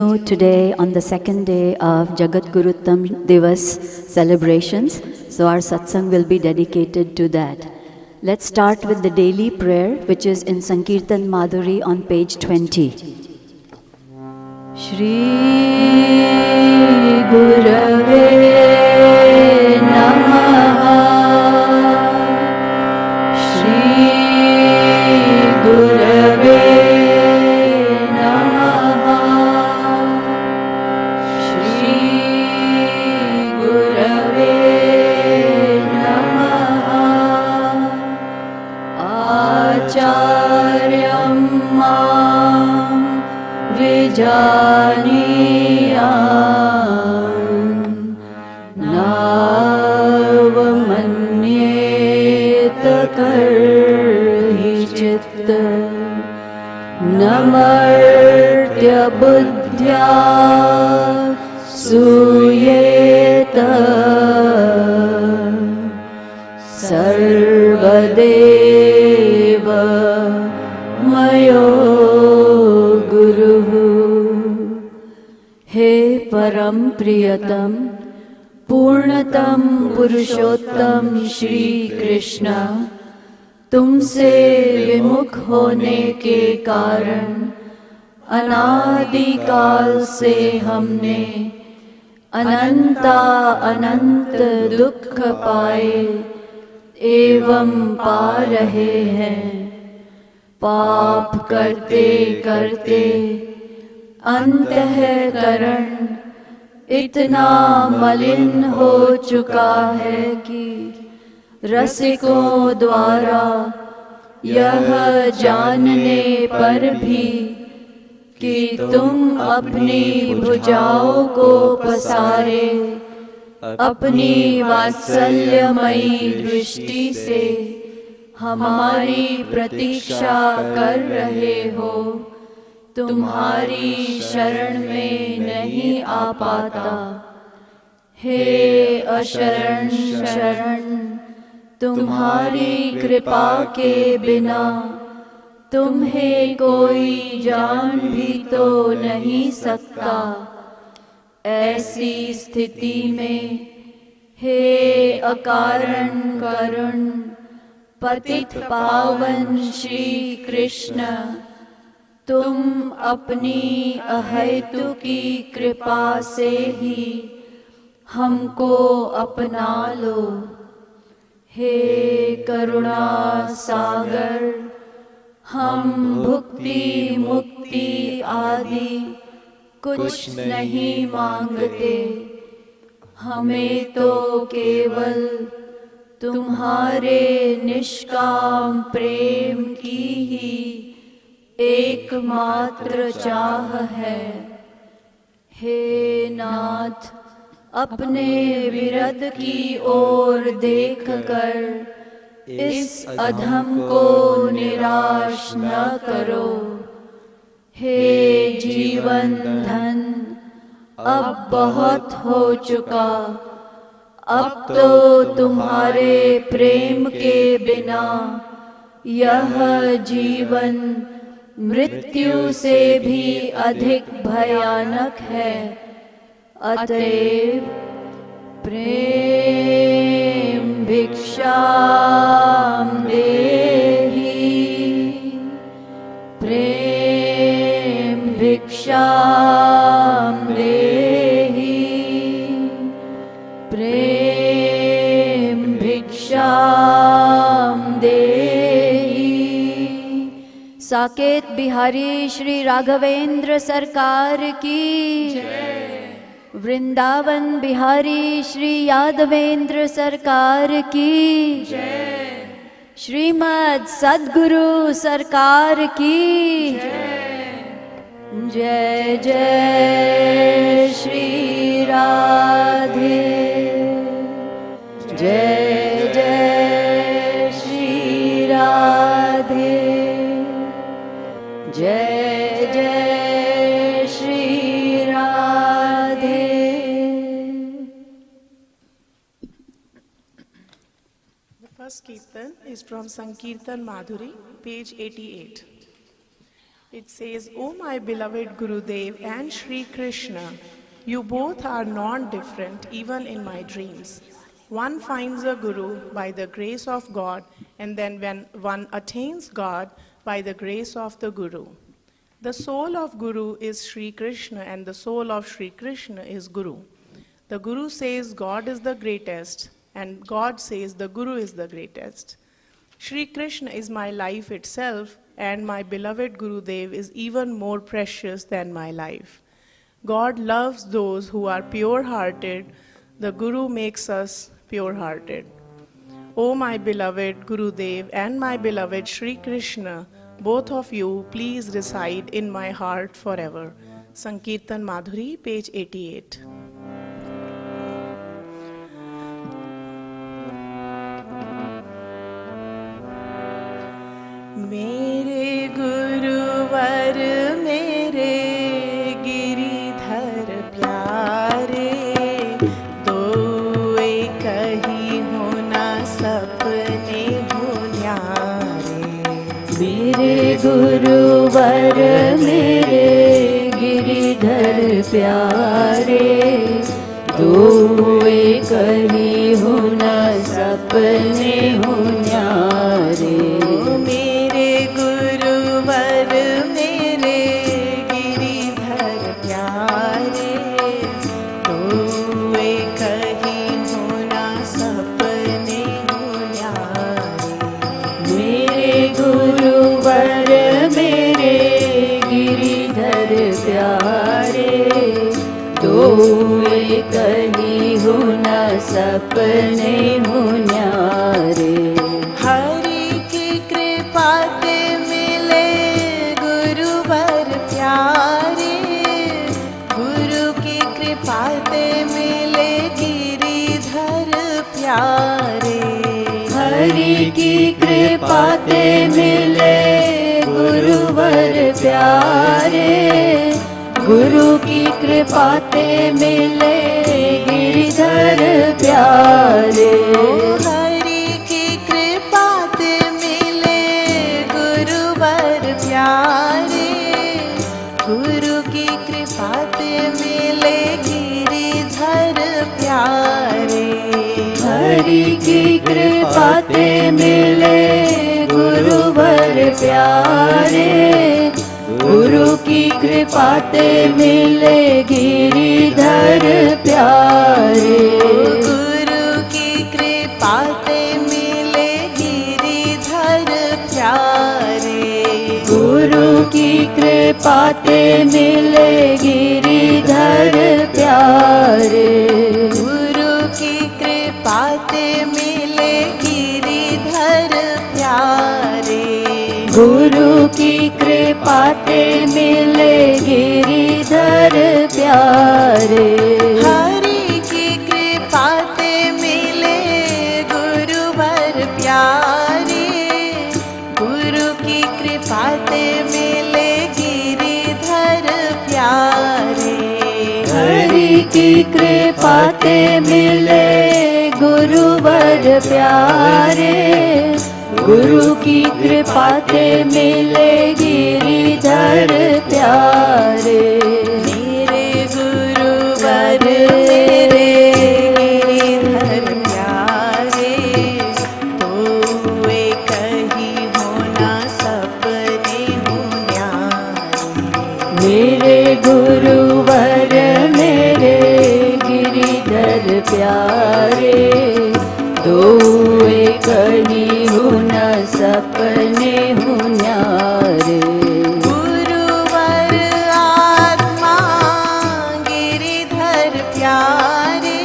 Today on the second day of Jagadguruttam Diwas celebrations, so our satsang will be dedicated to that. Let's start with the daily prayer, which is in Sankirtan Madhuri on page 20. Shri Gurave Namaha. Shri Gurave नावमन्येत कर्हि चित्त नमर्त्य बुद्ध्या सूयेत सर्वदेव मयो गुरुः। हे परम प्रियतम पूर्णतम पुरुषोत्तम श्री कृष्ण, तुमसे विमुख होने के कारण अनादि काल से हमने अनंत दुख पाए एवं पा रहे हैं। पाप करते करते अंतःकरण इतना मलिन हो चुका है कि रसिकों द्वारा यह जानने पर भी कि तुम अपनी भुजाओं को पसारे अपनी वात्सल्यमयी दृष्टि से हमारी प्रतीक्षा कर रहे हो, तुम्हारी शरण में नहीं आ पाता। हे अशरण शरण, तुम्हारी कृपा के बिना तुम्हें कोई जान भी तो नहीं सकता। ऐसी स्थिति में हे अकारण करुण पतित पावन श्री कृष्ण, तुम अपनी अहेतुकी कृपा से ही हमको अपना लो। हे करुणा सागर, हम भुक्ति मुक्ति आदि कुछ नहीं मांगते, हमें तो केवल तुम्हारे निष्काम प्रेम की ही एकमात्र चाह है। हे नाथ, अपने विरद की ओर देखकर इस अधम को निराश न करो। हे जीवन धन, अब बहुत हो चुका, अब तो तुम्हारे प्रेम के बिना यह जीवन मृत्यु से भी अधिक भयानक है। अतएव प्रेम भिक्षाम देहि, प्रेम भिक्षाम देहि, प्रेम भिक्षाम देहि। साकेत बिहारी श्री राघवेंद्र सरकार की जय। वृंदावन बिहारी श्री यादवेंद्र सरकार की जय। श्रीमद् सद्गुरु सरकार की जय। जय जय श्री राधे, जय जय श्री राधे, जय जय Shri Radhe. The first Kirtan is from Sankirtan Madhuri, page 88. It says, O my beloved Gurudev and Sri Krishna, you both are non-different even in my dreams. One finds a Guru by the grace of God, and then when one attains God by the grace of the Guru. The soul of Guru is Sri Krishna and the soul of Sri Krishna is Guru. The Guru says God is the greatest and God says the Guru is the greatest. Sri Krishna is my life itself and my beloved Gurudev is even more precious than my life. God loves those who are pure-hearted. The Guru makes us pure-hearted. O my beloved Gurudev and my beloved Sri Krishna, both of you please reside in my heart forever. Sankirtan Madhuri, page 88. मेरे गुरुवर मेरे गिरिधर प्यारे दो एक ही होना सपने हो न्यारे मेरे गुरुवर मेरे गिरिधर प्यारे दो एक ही होना सपने हो न्यारे कहीं हो न सपने हो न्यारे हरि की कृपा ते मिले गुरुवर प्यारे गुरु की कृपा ते मिले गिरिधर प्यारे हरि की कृपा ते मिले गुरुवर प्यारे गुरु की कृपा ते मिले गिरिधर प्यारे हरि की कृपा ते मिले गुरुवर प्यारे गुरु की कृपा ते मिले गिरिधर प्यारे हरि की कृपा ते मिले गुरुवर प्यारे गुरु की कृपा ते मिले गिरिधर प्यारे गुरु की कृपा ते मिले गिरिधर प्यारे गुरु की कृपा ते मिले गिरिधर प्यारे गुरु की कृपा ते मिले गिरिधर प्यारे गुरु की कृपा ते मिले गिरिधर प्यारे हरि की कृपा ते मिले गुरुवर प्यारे गुरु की कृपा ते मिले गिरिधर प्यारे हरि की कृपा ते मिले गुरुवर प्यारे गुरु की कृपा ते मिले गिरिधर प्यारे मेरे गुरुवर मेरे गिरिधर प्यारे तो एक ही होना सपने हो न्यारे मेरे गुरुवर मेरे गिरिधर प्यारे दो एक ही हो न सपने हो न्यारे गुरुवर आत्मा गिरिधर प्यारे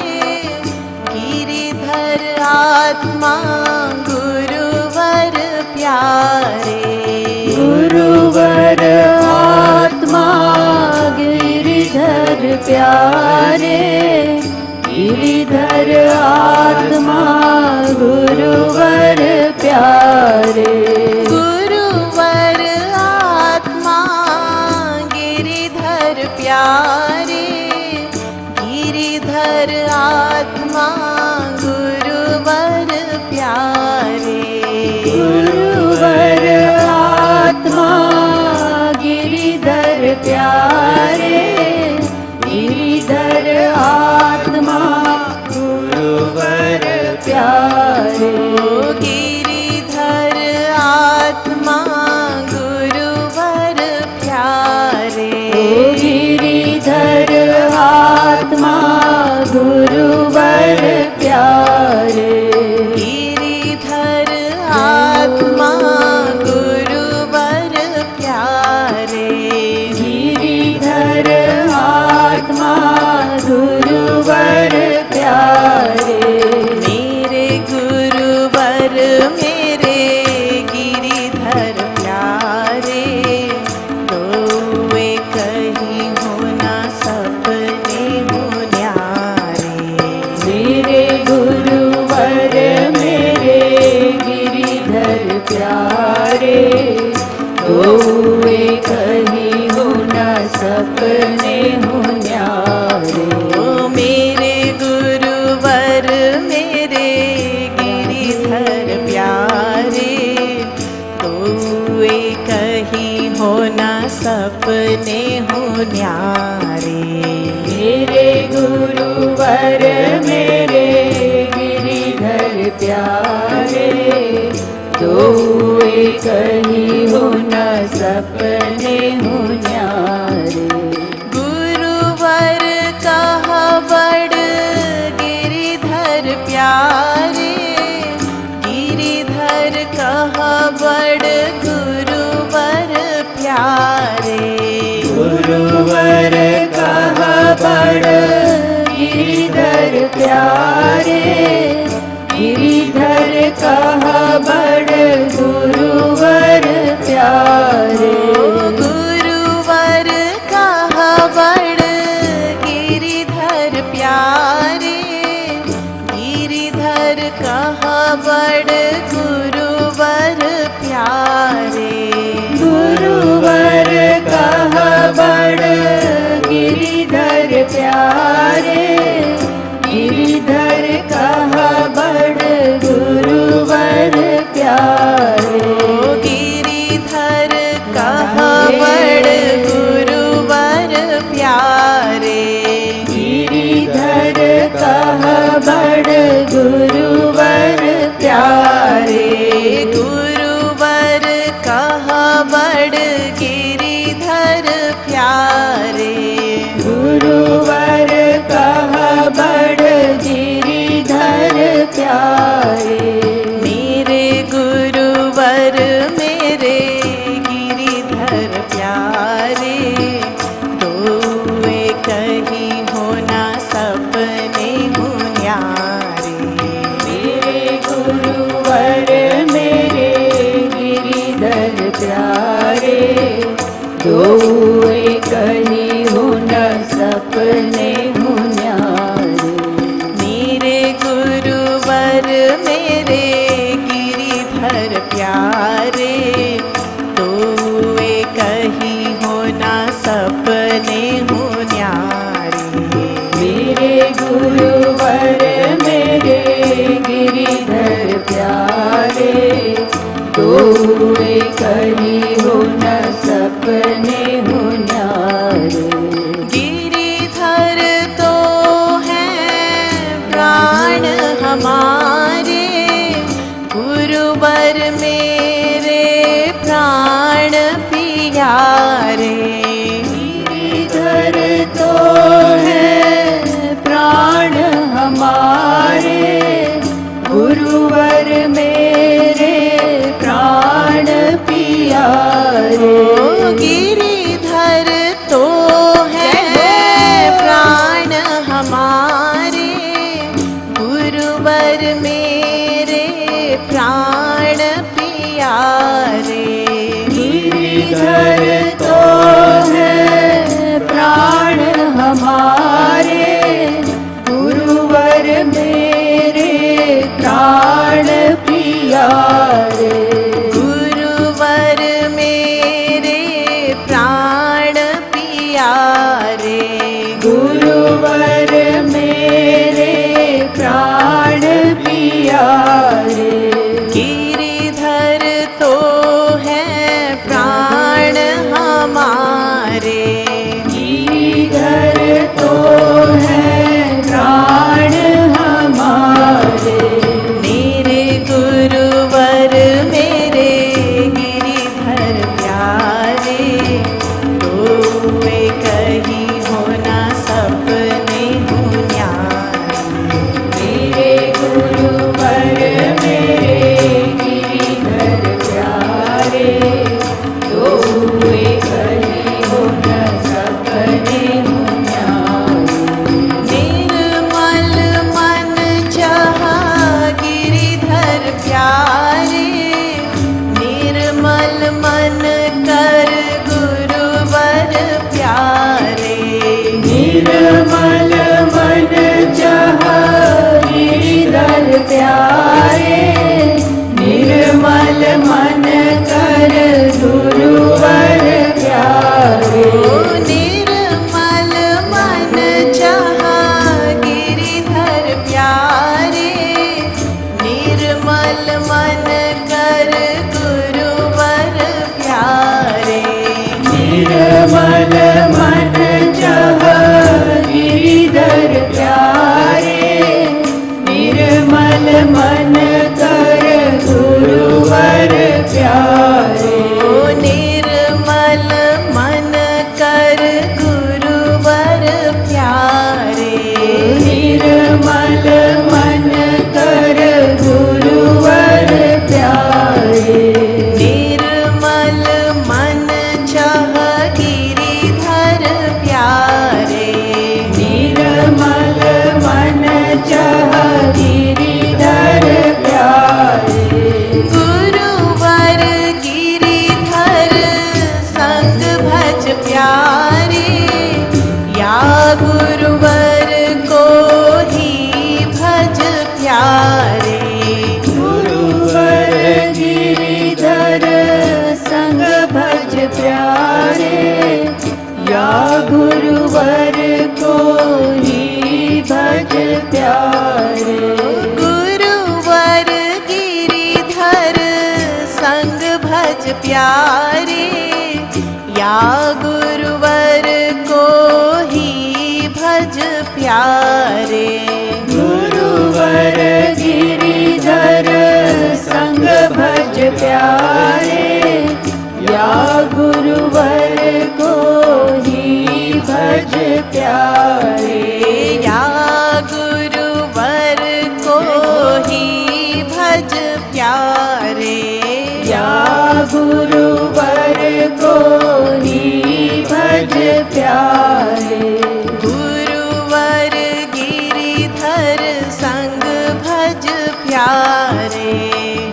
गिरिधर आत्मा गुरुवर प्यारे गुरुवर आत्मा गिरिधर प्यारे गिरिधर आत्मा गुरुवर प्यारे गुरुवर आत्मा गिरिधर प्यारे गिरिधर आत्मा गुरुवर प्यारे गुरुवर आत्मा न्यारे। मेरे गुरुवर मेरे गिरिधर प्यारे, दो एक ही हो न सपने हो न्यारे। गुरुवर कहा बड़ गिरिधर प्यारे, गिरिधर कहा बड़ गुरुवर प्यारे। गुरुवर कहा बड़ गिरिधर प्यारे, गिरिधर कहा बड़ गुरुवर प्यारे। गुरुवर कहा बड़ गिरिधर प्यारे, गिरिधर कहा बड़ गुरुवर प्यारे। गुरुवर कहा बड़ गिरिधर प्यारे, गिरिधर कहा बड़ गुरुवर प्यारे। गिरिधर कहा बड़ गुरुवर प्यारे, गिरिधर कहा बड़ गुरुवर प्यारे। गुरुवर कहा बड़ गिरिधर प्यारे, गुरुवर कहा बड़ गिरिधर प्यारे। मेरे गुरुवर मेरे गिरिधर प्यारे, दो एक ही होना सपने हो न्यारे। मेरे गुरुवर मेरे गिरिधर प्यारे, दो एक ही होना सपने हो न्यारे। मेरे गुरुवर मेरे गिरिधर प्यारे, दो एक ही होना सपने हो न्यारे। मेरे गुरुवर मेरे गिरिधर प्यारे, दो एक ही होना सपने हो न्यारे। गिरिधर तो है प्राण हमारे, गुरुवर मेरे प्राण प्यारे। गिरिधर तो है प्राण हमारे, गुरुवर मेरे प्राण प्यारे। गिरिधर तो है प्राण हमारे, गुरुवर मेरे प्राण प्यारे। गिरिधर तो है प्राण हमारे, गुरुवर मेरे प्राण प्यारे। गुरुवर मेरे प्राण प्यारे, गुरुवर मेरे प्राण प्यारे। गिरिधर तो है प्राण हमारे, गिरिधर तो है प्राण हमारे। मेरे गुरुवर मेरे गिरिधर प्यारे, दो एक ही होना सपने हो न्यारे। मेरे गुरुवर मेरे गिरिधर प्यारे, दो एक ही होना सपने हो न्यारे। निर्मल मन चाहा गिरिधर प्यारे, निर्मल मन कर गुरुवर प्यारे। निर्मल मन चाहा गिरिधर प्यारे, निर्मल मन कर गुरुवर प्यारे। निर्मल मन चाहा गिरिधर प्यारे, निर्मल मन कर गुरुवर प्यारे। निर्मल मन चाहा गुरुवर को ही भज प्यारे। गुरुवर गिरिधर संग भज प्यारे, या गुरुवर को ही भज प्यारे। गुरुवर गिरिधर संग भज प्यारे, या गुरुवर को ही भज प्यारे। गुरुवर गिरिधर संग भज प्यारे, या गुरुवर को ही भज प्यारे। या गुरुवर को ही भज प्यारे, या गुरुवर को ही भज प्यारे। गुरुवर गिरिधर संग भज प्यारे,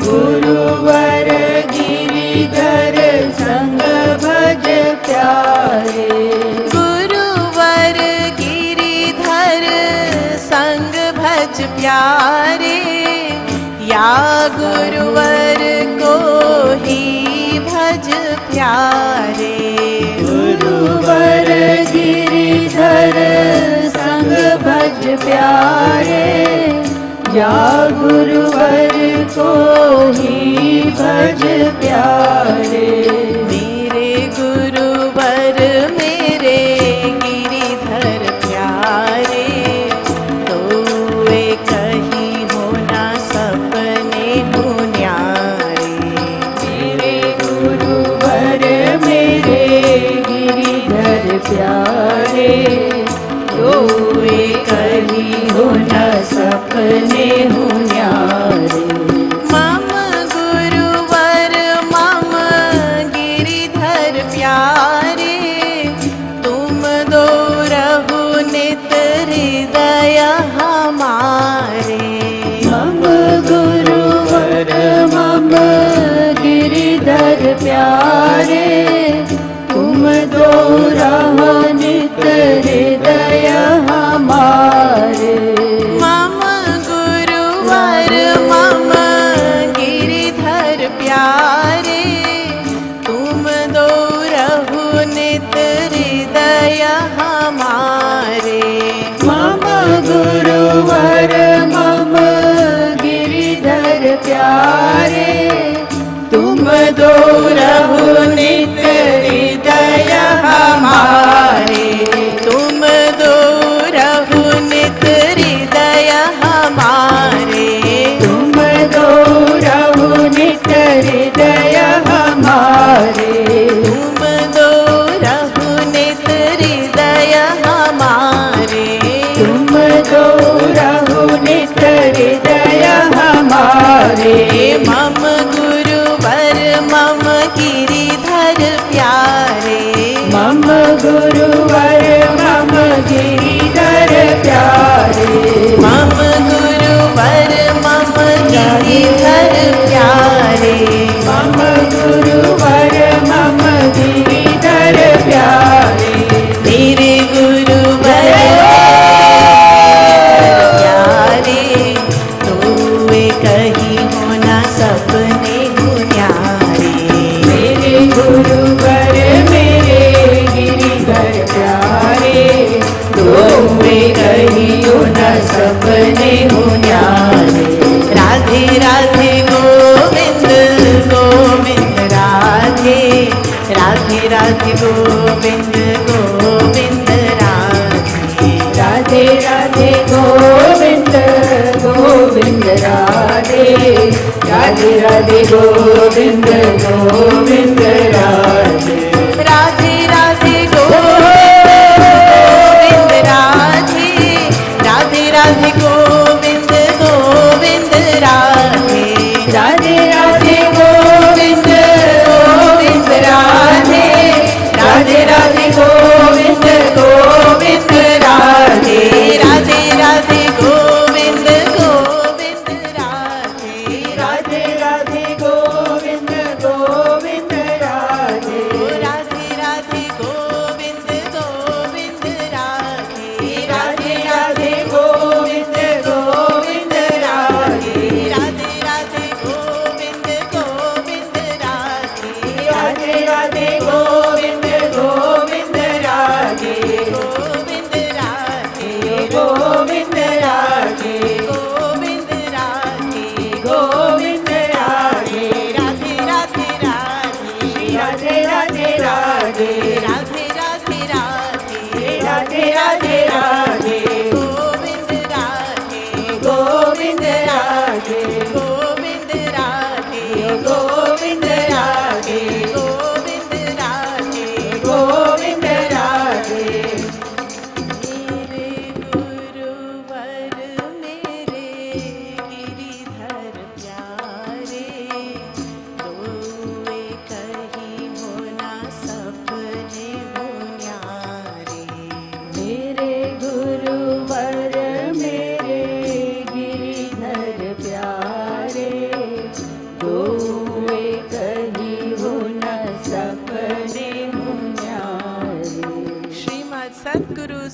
गुरुवर गिरिधर संग भज प्यारे। गुरुवर गिरिधर संग भज प्यारे, या गुरुवर को ही भज प्यारे। गुरुवर गिरिधर संग भज प्यारे, या गुरुवर को ही भज प्यारे। मेरे गुरुवर मेरे गिरिधर प्यारे, तो वे कहीं हो ना सपने हो न्यारे। मेरे गुरुवर मेरे गिरिधर प्यारे, तो वे कहीं हो ना सपने हो न्यारे। मम गुरुवर मम गिरिधर प्यारे, तुम दो रहो नित हृदय हमारे। मम गुरुवर मम गिरिधर प्यारे, तुम दो रहो नित हृदय हमारे। मम गुरुवर मम गिरिधर प्यारे, तुम दो रहो नित हृदय हमारे। मम गुरुवर मम गिरिधर प्यारे, तुम दो रहो नित हृदय हमारे। तुम दो रहो नित हृदय हमारे। तुम दो रहो नित हृदय हमारे। तुम दो रहो नित हृदय हमारे। तुम दो रहो नित हृदय हमारे। मम गुरुवर मम गिरिधर प्यारे, मम गुरुवर मम गिरिधर प्यारे। मम गुरुवर मम गिरिधर प्यारे, मम गुरुवर मम गिरिधर प्यारे। मेरे गुरुवर प्यारे, तो वे कहीं हो ना सपने हो न्यारे। मेरे गुरुवर मेरे गिरिधर प्यारे, तो वे कहीं हो ना सपने हो न्यारे। राधे राधे गोविंद गोविंद राधे, राधे राधे गोविंद गोविंद राधे। राधे राधे गोविंद गोविंद राधे, राधे राधे गोविंद गोविंद राधे। राधे राधे गोविंद राधे, राधे राधे गोविंद गोविंद राधे। राधे राधे गोविंद गोविंद राधे, राधे राधे गोविंद गोविंद राधे। राधे राधे गोविंद गोविंद राधे, राधे राधे गोविंद गोविंद राधे।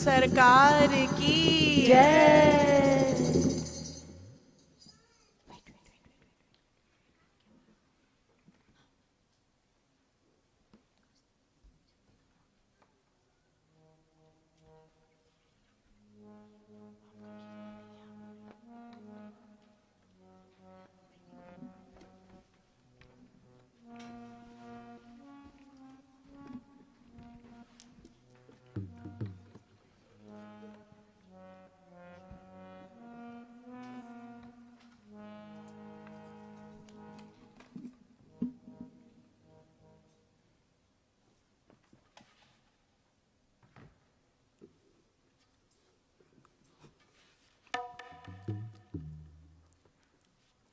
सरकार की जय।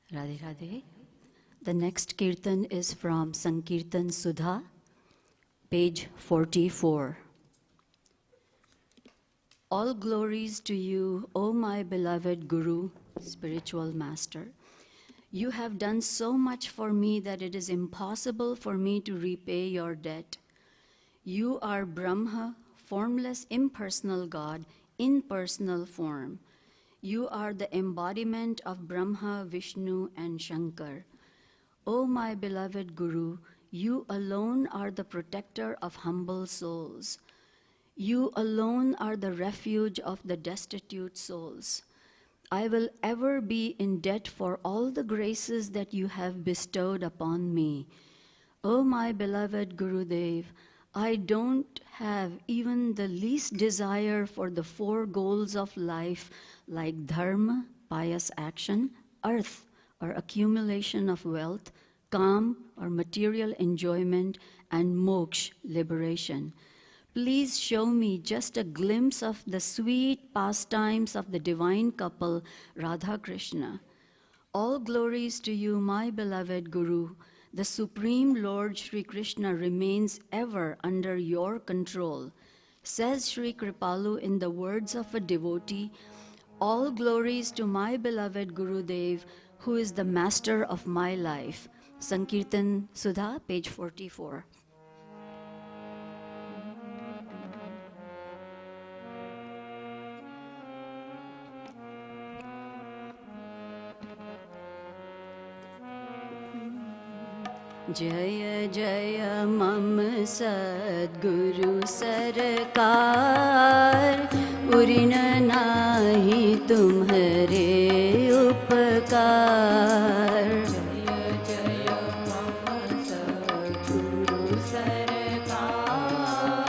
Radhe Radhe. The next kirtan is from Sankirtan Sudha, page 44. All glories to you, O my beloved Guru, spiritual master. You have done so much for me that it is impossible for me to repay your debt. You are Brahma, formless impersonal God, in personal form. You are the embodiment of Brahma, Vishnu, and Shankar. O my beloved Guru, you alone are the protector of humble souls. You alone are the refuge of the destitute souls. I will ever be in debt for all the graces that you have bestowed upon me. O my beloved Gurudev, I don't have even the least desire for the four goals of life like dharma, pious action, arth, or accumulation of wealth, kam, or material enjoyment, and moksha, liberation. Please show me just a glimpse of the sweet pastimes of the divine couple, Radha Krishna. All glories to you, my beloved Guru. The Supreme Lord Sri Krishna remains ever under your control. Says Sri Kripalu in the words of a devotee, all glories to my beloved Gurudev, who is the master of my life. Sankirtan Sudha, page 44. जय जय मम सद्गुरु सरकार, उरिन नाही तुम्हारे उपकार। जय जय मम सद्गुरु सरकार,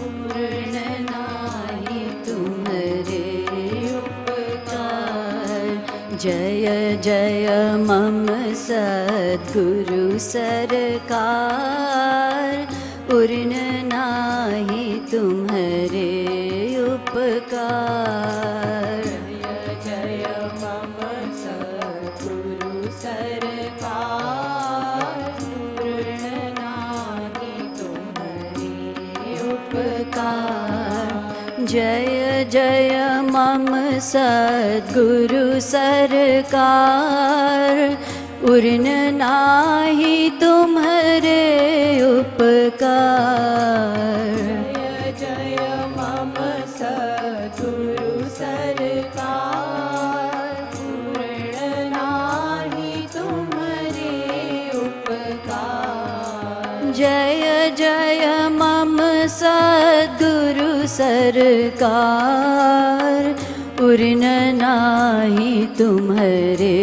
उरिन नाही तुम्हारे उपकार। जय जय मम सद्गुरु सरकार, उरिन नाही तुम्हारे उपकार। जय जय मम सद्गुरु सरकार, उरिन नाही तुम्हारे उपकार। जय जय मम सद्गुरु सरकार, उरिन नाही तुम्हारे उपकार। जय जय मम सद्गुरु सरकार, उरिन नाही तुम्हारे उपकार। जय जय मम सद्गुरु सरकार, उरिन नाही तुम्हारे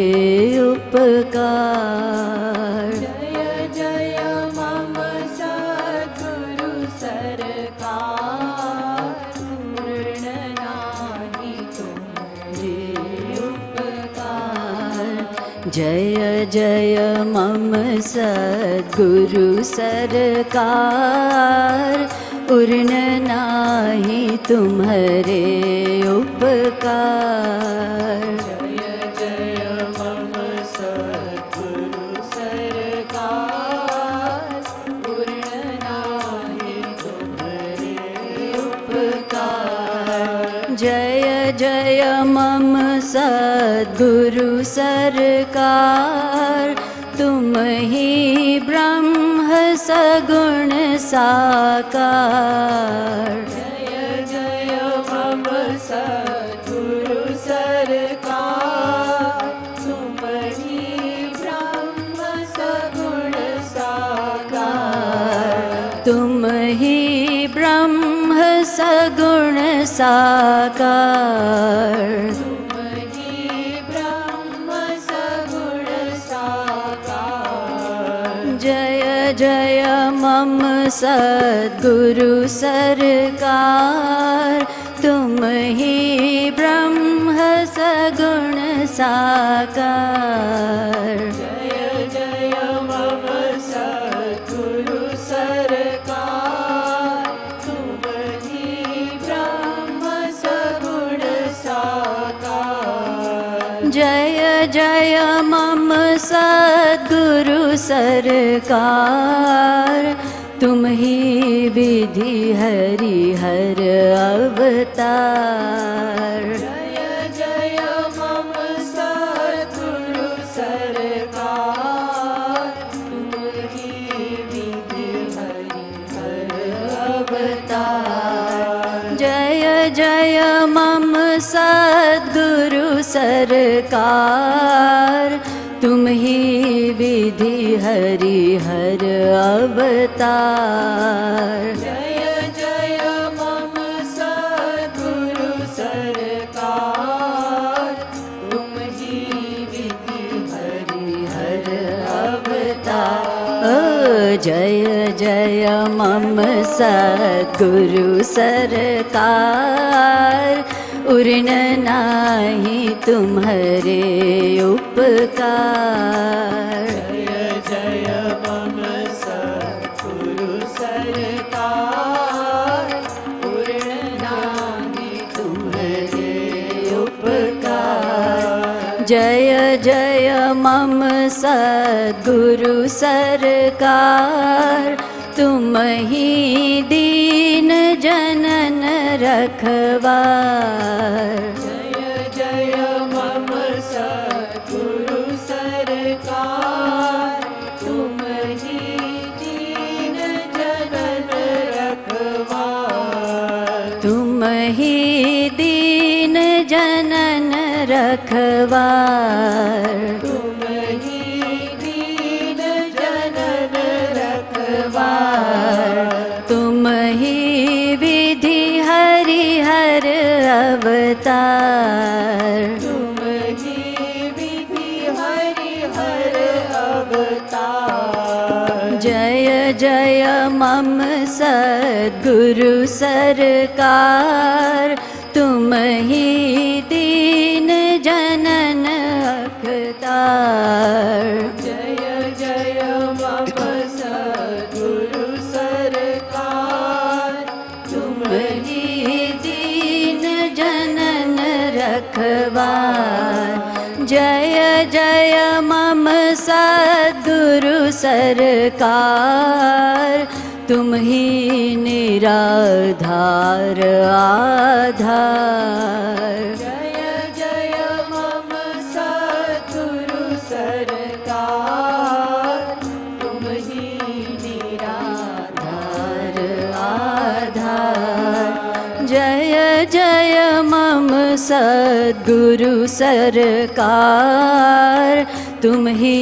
उपकार। जय जय मम सद्गुरु सरकार, उरिन नाही तुम्हारे उपकार। जय जय मम सद्गुरु सरकार, उरिन नाही तुम्हारे उपकार। जय जय मम सद्गुरु सरकार, उरिन नाही तुम्हारे उपकार। जय जय मम सद्गुरु सरकार, तुम ही ब्रह्म सगुण साकार। जय जय मम सद्गुरु सरकार, तुम ही ब्रह्म सगुण साकार, तुम ही ब्रह्म सगुण साकार, तुम ही ब्रह्म सगुण साकार। जय जय मम सद्गुरु सरकार, तुम ही ब्रह्म सगुण साकार। जय जय मम सद्गुरु सरकार, तुम ही ब्रह्म सगुण साकार। जय जय मम सद्गुरु सरकार, तुम ही विधि हरि हर अवतार। जय जय मम सद्गुरु सरकार, तुम ही विधि हरि हर अवतार। जय जय मम सद्गुरु सरकार, तुम ही विधि हरि हर अवतार। जय जय मम सद्गुरु सरकार, तुम ही विधि हरि हर अवतार। जय जय मम सद्गुरु सरकार, उर्ण नाही तुम्हारे उपकार। जय जय मम सद्गुरु सरकार, पूर्ण नाही तुम्हारे उपकार। जय जय मम सद्गुरु सरकार, तुम ही दीन जनन रखवार। जय जय मम सद्गुरु सरकार, तुम ही दीन जनन रखवार। तुम ही दीन जनन रखवार। तुम ही दीन जनन रखवार। तुम ही विधि हरि हर अवतार। तुम ही विधि हरि हर अवतार। जय जय मम सद्गुरु सरकार, तुम ही दीन जनन अवतार। जय जय मम सद्गुरु सरकार, तुम ही दीन जनन रखवार। जय जय मम सद्गुरु सरकार, तुम ही निराधार आधार। जय जय मम सद्गुरु सरकार, तुम ही निराधार आधार। जय जय मम सद्गुरु सरकार, तुम ही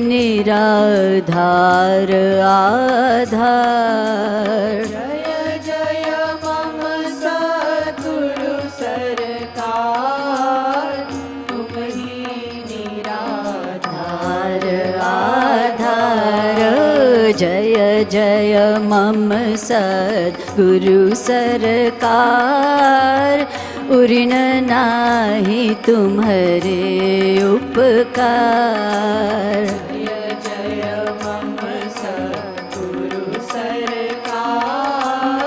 निराधार आधार। जय जय मम सद्गुरु सरकार, तुम ही निराधार आधार। जय जय मम सद्गुरु सरकार, उर्ण नाही तुम्हारे उपकार। जय जय मम सद्गुरु सरकार,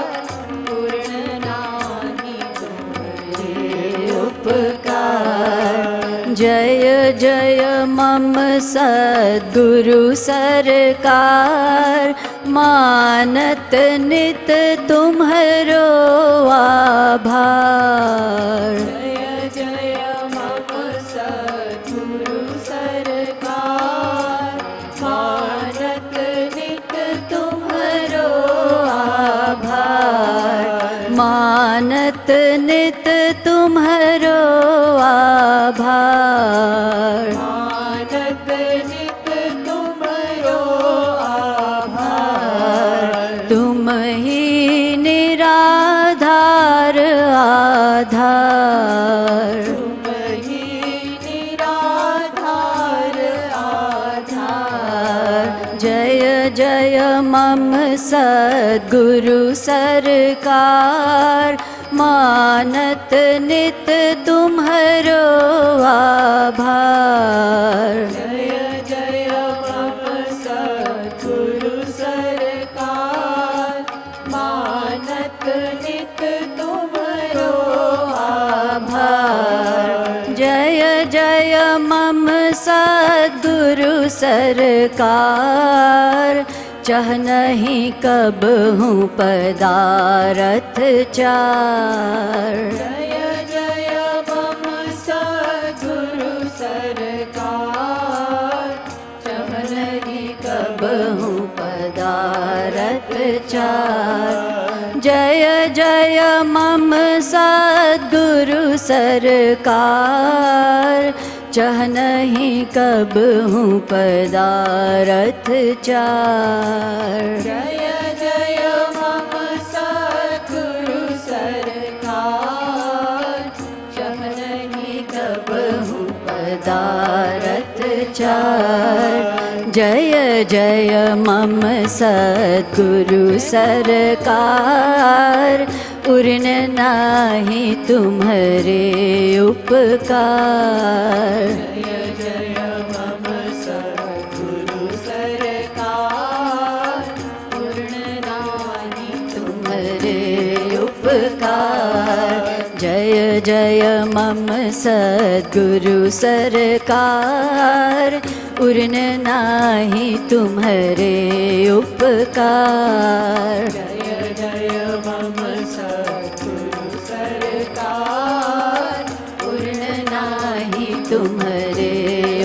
पूर्ण नाही तुम्हारे उपकार। जय जय मम सद्गुरु सरकार, मानत नित तुम्हारो आभार। जय जय मम सद्गुरु सरकार, मानत नित तुम्हारो आभार। मानत नित तुम्हारो आभार। मानत नित तुम्हारो आभार। तुम ही निराधार आधार। तुम ही निराधार आधार। जय जय मम सद्गुरु सरकार, मानत नित तुम्हारो आभार। जय जय मम सद्गुरु सरकार, मानत नित तुम्हारो आभार। जय जय मम सद्गुरु सरकार, चाह नहीं कब हूँ पदारथ चार। जय जय मम सद्गुरु सरकार, चाह नहीं कब हूँ पदारथ चार। जय जय मम सद्गुरु सरकार, चाह नहीं कब हूँ पदारथ चार। जय जय मम सद्गुरु सरकार, चाह नहीं कब हूँ पदारथ चार। जय जय मम सद्गुरु सरकार, उर्न नाही तुम्हारे उपकार। जय जय मम सद्गुरु सरकार, पूर्ण नाही तुम्हारे उपकार। जय जय मम सद्गुरु सरकार, उर्न नाही तुम्हारे उपकार। जय जय मम सद्गुरु सरकार, पूर्ण नाही तुम्हारे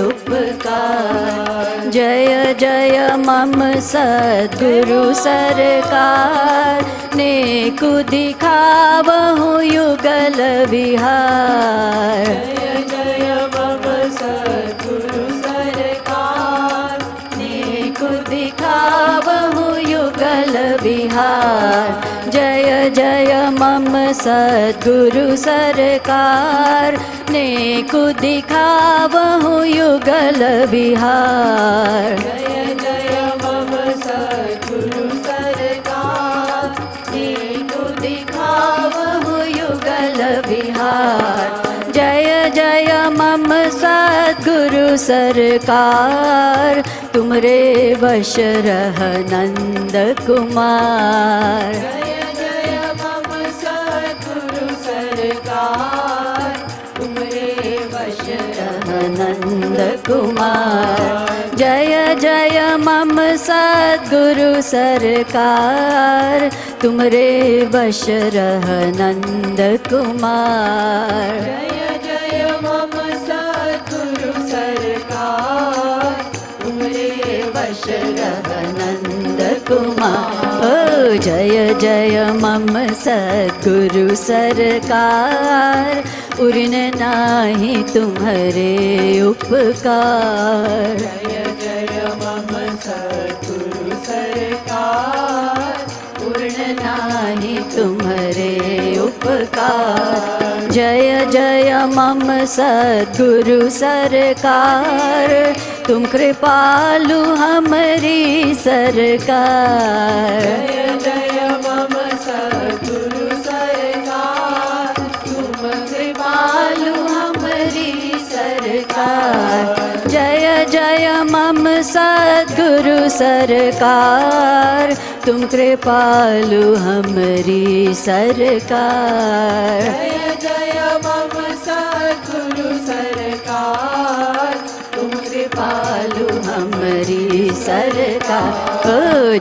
उपकार। जय जय मम सद्गुरु सरकार, नेकु दिखावहु युगल विहार। जय जय मम सद्गुरु सरकार, नेकु दिखावहु युगल विहार। जय जय मम सद्गुरु सरकार, नेकु दिखावहु युगल विहार। जय जय मम सद्गुरु सरकार, नेकु दिखावहु युगल विहार। जय जय मम सद्गुरु सरकार, तुमरे वश रह नंद कुमार। जय जय मम सद्गुरु सरकार, तुमरे वश रह नंद कुमार। जय जय मम सद्गुरु सरकार, तुमरे वश रह नंद कुमार। जय जय मम सद्गुरु सरकार, तुमरे वश रह नंद कुमार। ओ जय जय मम सद्गुरु सरकार, उर्न नाही तुम्हारे उपकार। जय जय मम सद्गुरु सरकार, पूर्ण नाही तुम्हारे उपकार। जय जय मम सद्गुरु सरकार, तुम कृपालु हमारी सरकार। जय जय मम सद्गुरु सरकार, तुम कृपालु हमारी सरकार। जय जय मम सद्गुरु सरकार, तुम कृपालु हमारी सरकार। जय जय मम सद्गुरु सरकार, तुम कृपालु हमारी सरकार। ओ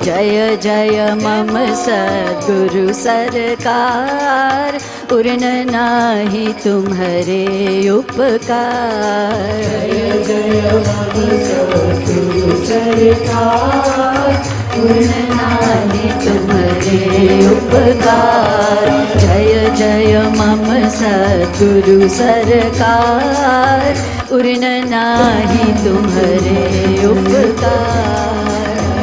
जय जय मम सद्गुरु सरकार, उर्न नाही तुम्हारे उपकार। जय जय मम सद्गुरु सरकार, पूर्ण नाही तुम्हारे उपकार। जय जय मम सद्गुरु सरकार, पूर्ण नाही तुम्हारे उपकार।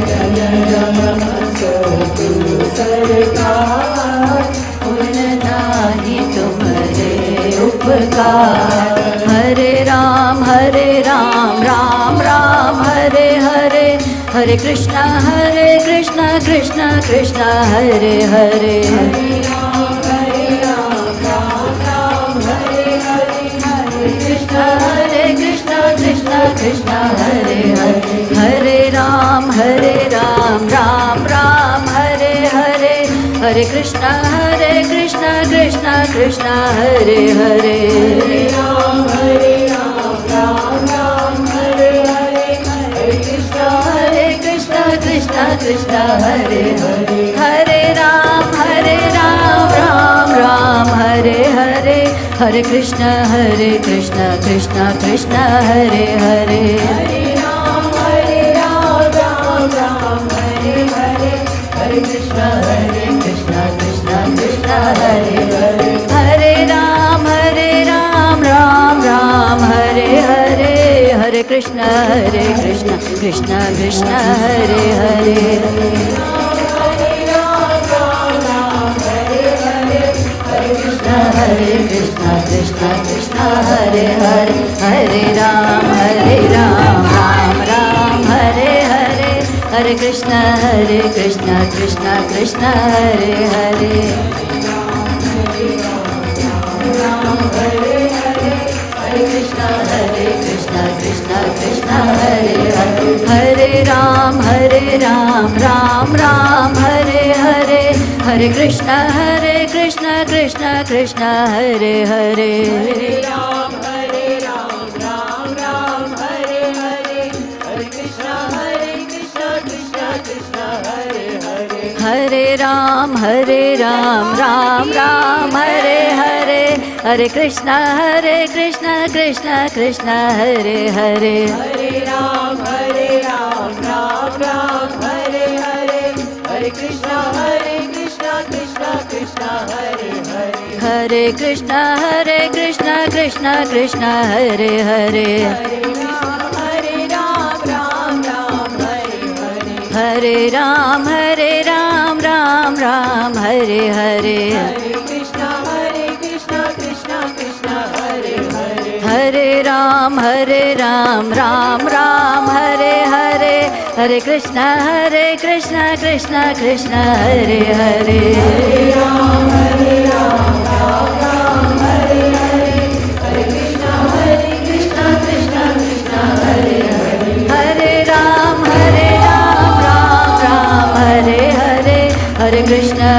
जय जय मम सद्गुरु सरकार, पूर्ण नाही तुम्हारे उपकार। हरे राम राम राम हरे हरे, हरे कृष्णा कृष्णा कृष्णा हरे हरे। हरे राम राम हरे हरे, हरे कृष्णा कृष्णा कृष्णा हरे हरे। हरे राम राम राम हरे हरे, हरे कृष्णा कृष्णा कृष्णा हरे हरे। हरे राम राम राम हरे हरे, हरे कृष्णा कृष्णा हरे हरे। हरे राम राम राम हरे हरे, हरे कृष्णा कृष्णा कृष्णा हरे हरे। हरे राम राम राम हरे हरे, हरे कृष्णा कृष्णा हरे हरे। हरे राम राम राम हरे हरे, हरे कृष्णा कृष्णा कृष्णा हरे हरे। हरे राम राम हरे हरे, हरे कृष्णा कृष्णा हरे हरे। हरे राम राम राम हरे हरे, हरे कृष्णा कृष्णा हरे हरे। हरे कृष्णा कृष्णा हरे हरे। हरे राम राम राम हरे हरे, हरे कृष्णा कृष्णा हरे हरे। हरे राम राम राम हरे हरे, हरे कृष्णा कृष्णा हरे हरे। हरे राम राम राम हरे हरे, हरे कृष्णा कृष्णा हरे हरे। हरे राम राम राम हरे हरे, हरे कृष्णा कृष्णा हरे हरे। हरे कृष्णा कृष्णा हरे हरे। हरे राम राम राम हरे हरे, हरे राम राम हरे हरे। हरे कृष्णा कृष्णा हरे हरे। हरे राम राम राम हरे हरे, हरे कृष्णा कृष्णा हरे हरे। हरे राम राम राम हरे हरे, हरे कृष्णा कृष्णा हरे हरे। हरे राम राम राम हरे हरे, हरे कृष्णा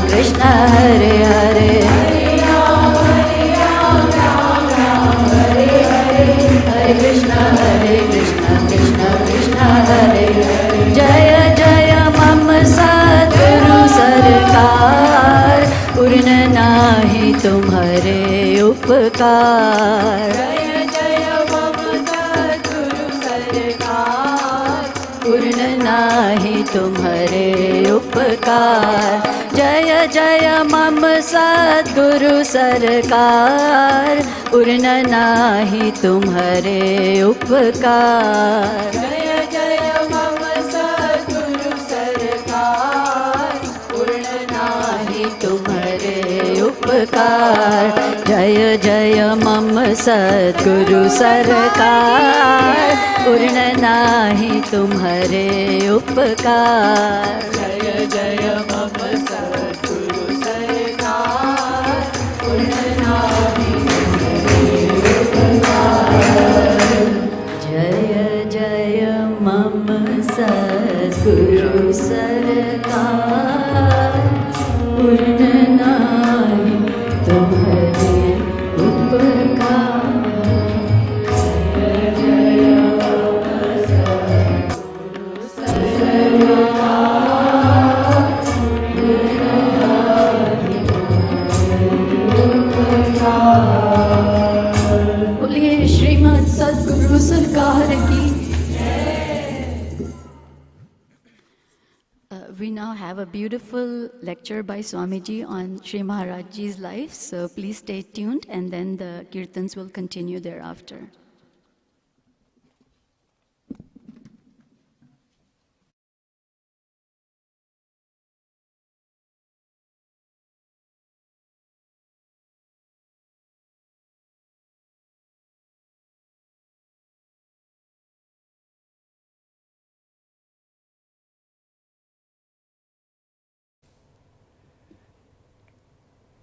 कृष्णा हरे हरे। हरे राम राम हरे हरे, हरे कृष्णा कृष्णा हरे हरे। जय जय मम सद्गुरु सरकार, पूर्ण नाही तुम्हारे उपकार। जय जय मम सद्गुरु सरकार, पूर्ण नाही तुम्हारे उपकार। जय जय मम सद्गुरु सरकार, पूर्ण नाही तुम्हारे उपकार। जय जय मम सद्गुरु सरकार, पूर्ण नाही तुम्हारे उपकार। जय जय मम सद्गुरु सरकार, पूर्ण नाही तुम्हारे उपकार। जय जय मम सद्गुरु सरकार, पूर्ण नाही तुम्हारे उपकार। जय जय मम सद्गुरु सरकार, पूर्ण नाही तुम्हारे उपकार। बोलिए श्रीमद् सद्गुरु सरकार की। have a beautiful lecture by Swamiji on Sri Maharajji's life, so please stay tuned, and then the kirtans will continue thereafter.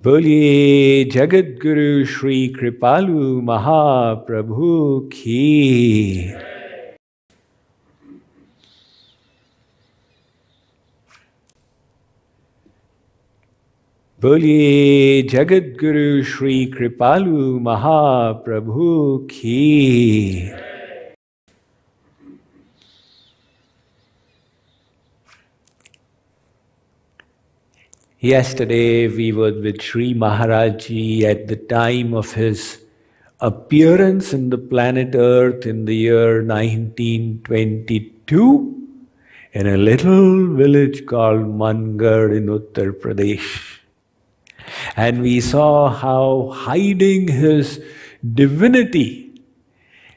बोलिए जगद्गुरु श्री कृपालु महाप्रभु की। बोलिए जगद्गुरु श्री कृपालु महाप्रभु की। Yesterday we were with Sri Maharajji at the time of his appearance in the planet Earth in the year 1922 in a little village called Mangar in Uttar Pradesh. And we saw how, hiding his divinity,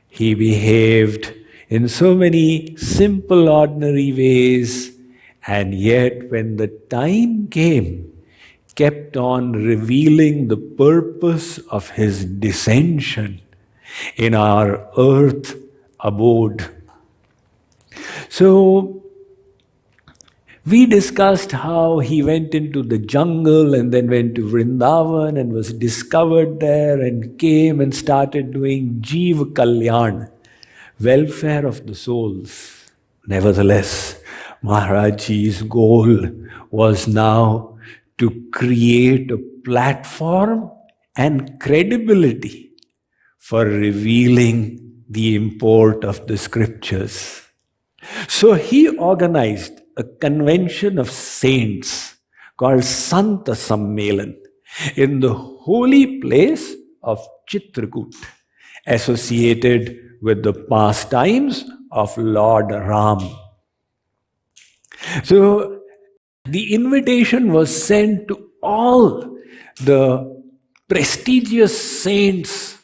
he behaved in so many simple, ordinary ways, and yet when the time came, kept on revealing the purpose of his descension in our earth abode. So, we discussed how he went into the jungle and then went to Vrindavan and was discovered there and came and started doing Jeev Kalyan, welfare of the souls. Nevertheless, Maharajji's goal was now to create a platform and credibility for revealing the import of the scriptures. So he organized a convention of saints called Santa Sammelan in the holy place of Chitrakoot, associated with the pastimes of Lord Ram. So the invitation was sent to all the prestigious saints,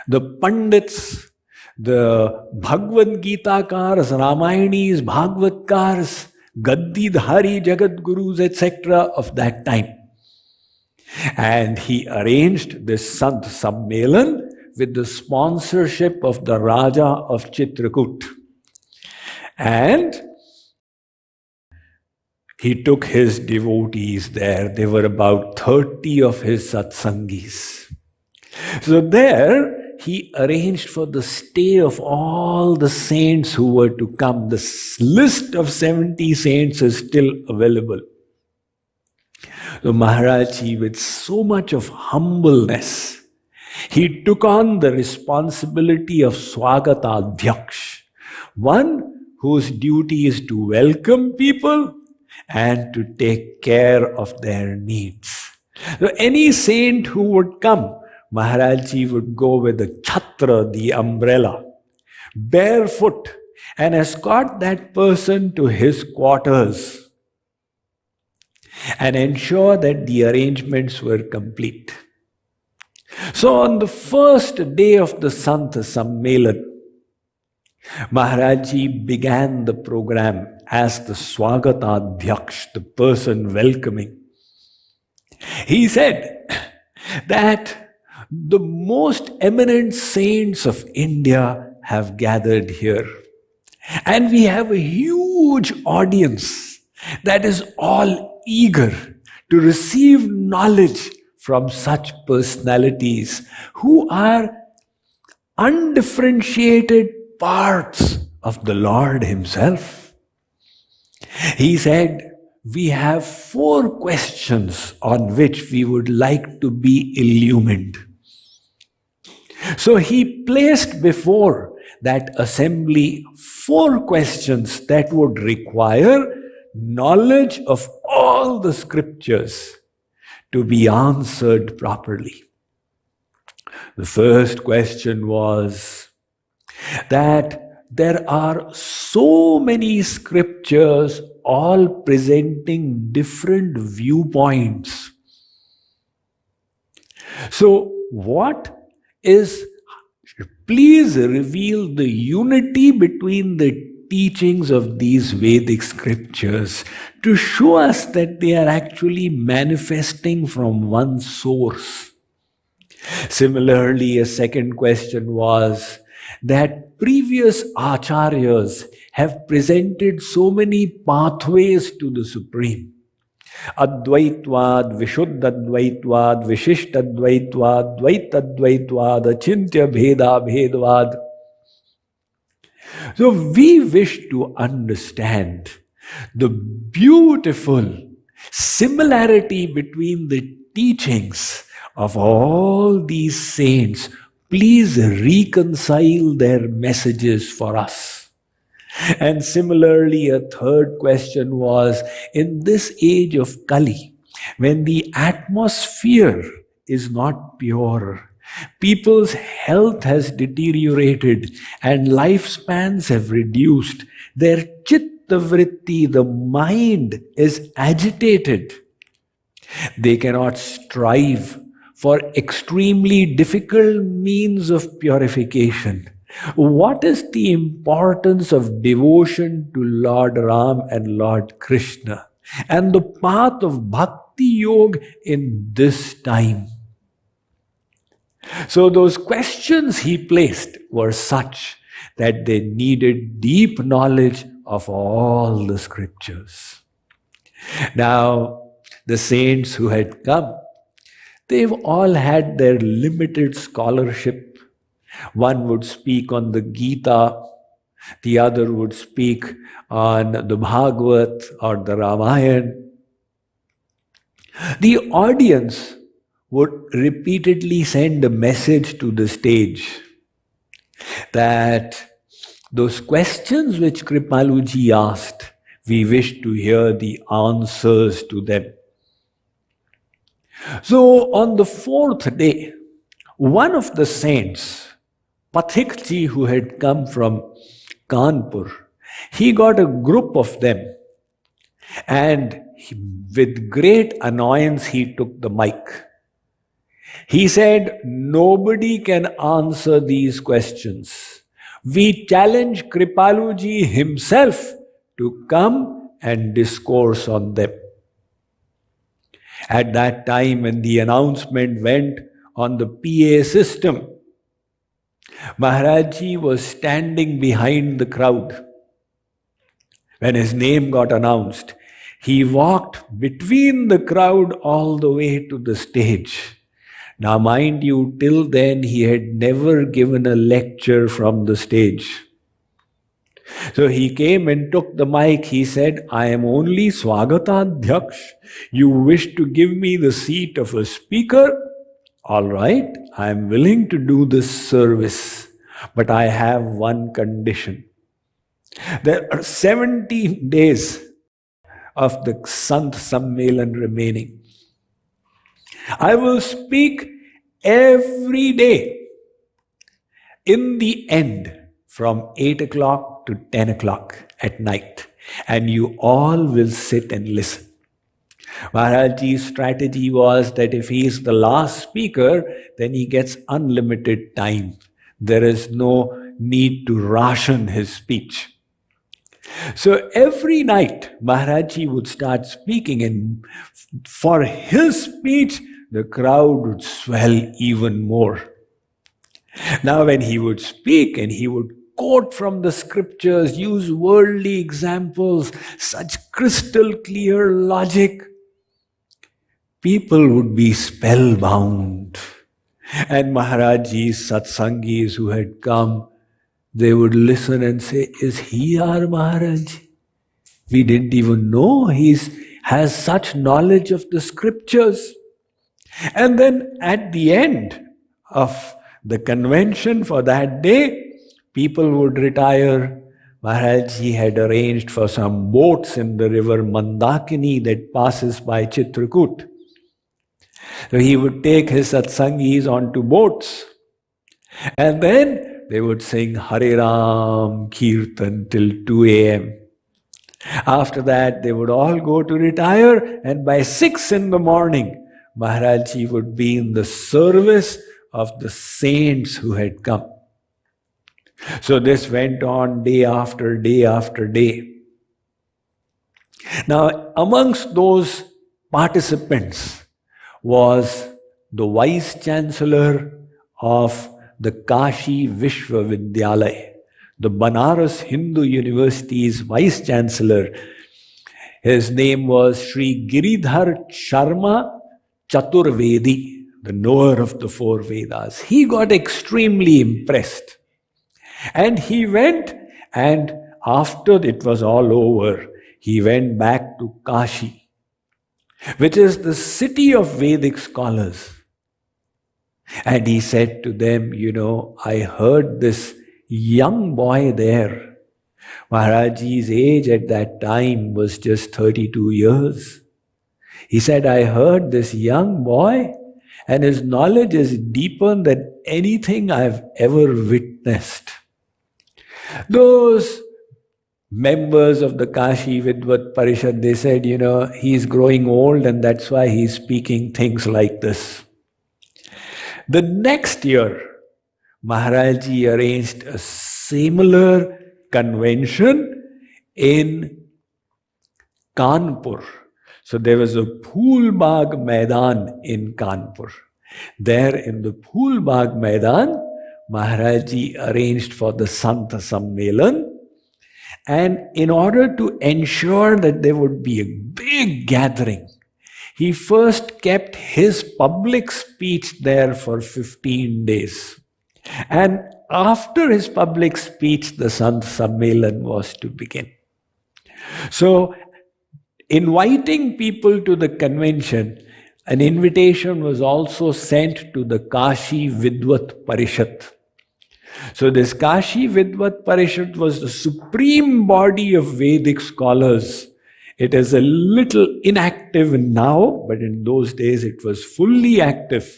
the Pandits, the Bhagavad Gita-kars, Ramayanis, Bhagavatkars, Gaddidhari, Jagadgurus, etc. of that time. And he arranged this Sant Sammelan with the sponsorship of the Raja of Chitrakoot. And he took his devotees there. There were about 30 of his satsangis. So there, he arranged for the stay of all the saints who were to come. The list of 70 saints is still available. So Maharajji, with so much of humbleness, he took on the responsibility of Swagatadhyaksh, one whose duty is to welcome people and to take care of their needs. So any saint who would come, Maharajji would go with the chhatra, the umbrella, barefoot, and escort that person to his quarters and ensure that the arrangements were complete. So on the first day of the Santa Sammelan, Maharajji began the program as the Swagatadhyaksh, the person welcoming. He said that the most eminent saints of India have gathered here. And we have a huge audience that is all eager to receive knowledge from such personalities who are undifferentiated parts of the Lord Himself. He said, we have 4 questions on which we would like to be illumined. So he placed before that assembly 4 questions that would require knowledge of all the scriptures to be answered properly. The first question was that there are so many scriptures all presenting different viewpoints. So, please reveal the unity between the teachings of these Vedic scriptures to show us that they are actually manifesting from one source. Similarly, a second question was that previous acharyas have presented so many pathways to the Supreme. Advaitvad, Vishuddhadvaitvad, Vishishtadvaitvad, Dvaitadvaitvad, Achintya Bheda Bhedvad. So we wish to understand the beautiful similarity between the teachings of all these saints. Please reconcile their messages for us. And similarly, a third question was, in this age of Kali, when the atmosphere is not pure, people's health has deteriorated and lifespans have reduced, their chitta vritti, the mind, is agitated. They cannot strive for extremely difficult means of purification. What is the importance of devotion to Lord Ram and Lord Krishna and the path of Bhakti Yoga in this time? So those questions he placed were such that they needed deep knowledge of all the scriptures. Now, the saints who had come, they've all had their limited scholarship. One would speak on the Gita, the other would speak on the Bhagavad or the Ramayana. The audience would repeatedly send a message to the stage that those questions which Kripaluji asked, we wish to hear the answers to them. So on the fourth day, one of the saints, Pathikji, who had come from Kanpur, he got a group of them and with great annoyance he took the mic. He said, nobody can answer these questions. We challenge Kripaluji himself to come and discourse on them. At that time, when the announcement went on the PA system, Maharajji was standing behind the crowd. When his name got announced, he walked between the crowd all the way to the stage. Now, mind you, till then he had never given a lecture from the stage. So he came and took the mic. He said, I am only Swagatadhyaksh. You wish to give me the seat of a speaker? All right, I am willing to do this service. But I have one condition. There are 17 days of the Sant Sammelan remaining. I will speak every day in the end from 8 o'clock to 10 o'clock at night, and you all will sit and listen. Maharajji's strategy was that if he is the last speaker, then he gets unlimited time. There is no need to ration his speech. So every night, Maharajji would start speaking, and for his speech, the crowd would swell even more. Now, when he would speak and he would quote from the scriptures, use worldly examples, such crystal clear logic, people would be spellbound. And Maharajji's satsangis who had come, they would listen and say, is he our Maharaj? We didn't even know he has such knowledge of the scriptures. And then at the end of the convention for that day, people would retire. Maharajji had arranged for some boats in the river Mandakini that passes by Chitrakoot. So he would take his satsangis onto boats. And then they would sing Hare Ram Kirtan till 2 a.m. After that, they would all go to retire, and by 6 in the morning, Maharajji would be in the service of the saints who had come. So this went on day after day after day. Now, amongst those participants was the Vice Chancellor of the Kashi Vishwavidyalaya, the Banaras Hindu University's Vice Chancellor. His name was Sri Giridhar Sharma Chaturvedi, the knower of the 4 Vedas. He got extremely impressed. And he went, and after it was all over, he went back to Kashi, which is the city of Vedic scholars. And he said to them, I heard this young boy there. Maharajji's age at that time was just 32 years. He said, I heard this young boy, and his knowledge is deeper than anything I've ever witnessed. Those members of the Kashi Vidvat Parishad, they said, he's growing old and that's why he's speaking things like this. The next year, Maharajji arranged a similar convention in Kanpur. So there was a Phoolbagh Maidan in Kanpur. There in the Phoolbagh Maidan, Maharajji arranged for the Sant Sammelan, and in order to ensure that there would be a big gathering, he first kept his public speech there for 15 days. And after his public speech, the Sant Sammelan was to begin. So, inviting people to the convention, an invitation was also sent to the Kashi Vidvat Parishad. So this Kashi Vidvat Parishad was the supreme body of Vedic scholars. It is a little inactive now, but in those days it was fully active.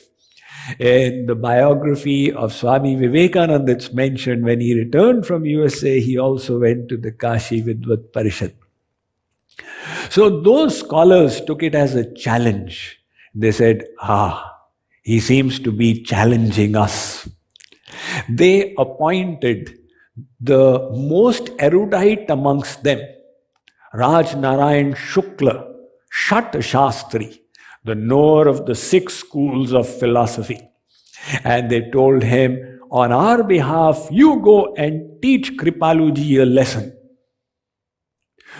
In the biography of Swami Vivekananda, it's mentioned when he returned from USA, he also went to the Kashi Vidvat Parishad. So those scholars took it as a challenge. They said, he seems to be challenging us. They appointed the most erudite amongst them, Raj Narayan Shukla, Shat Shastri, the knower of the 6 schools of philosophy. And they told him, on our behalf, you go and teach Kripaluji a lesson.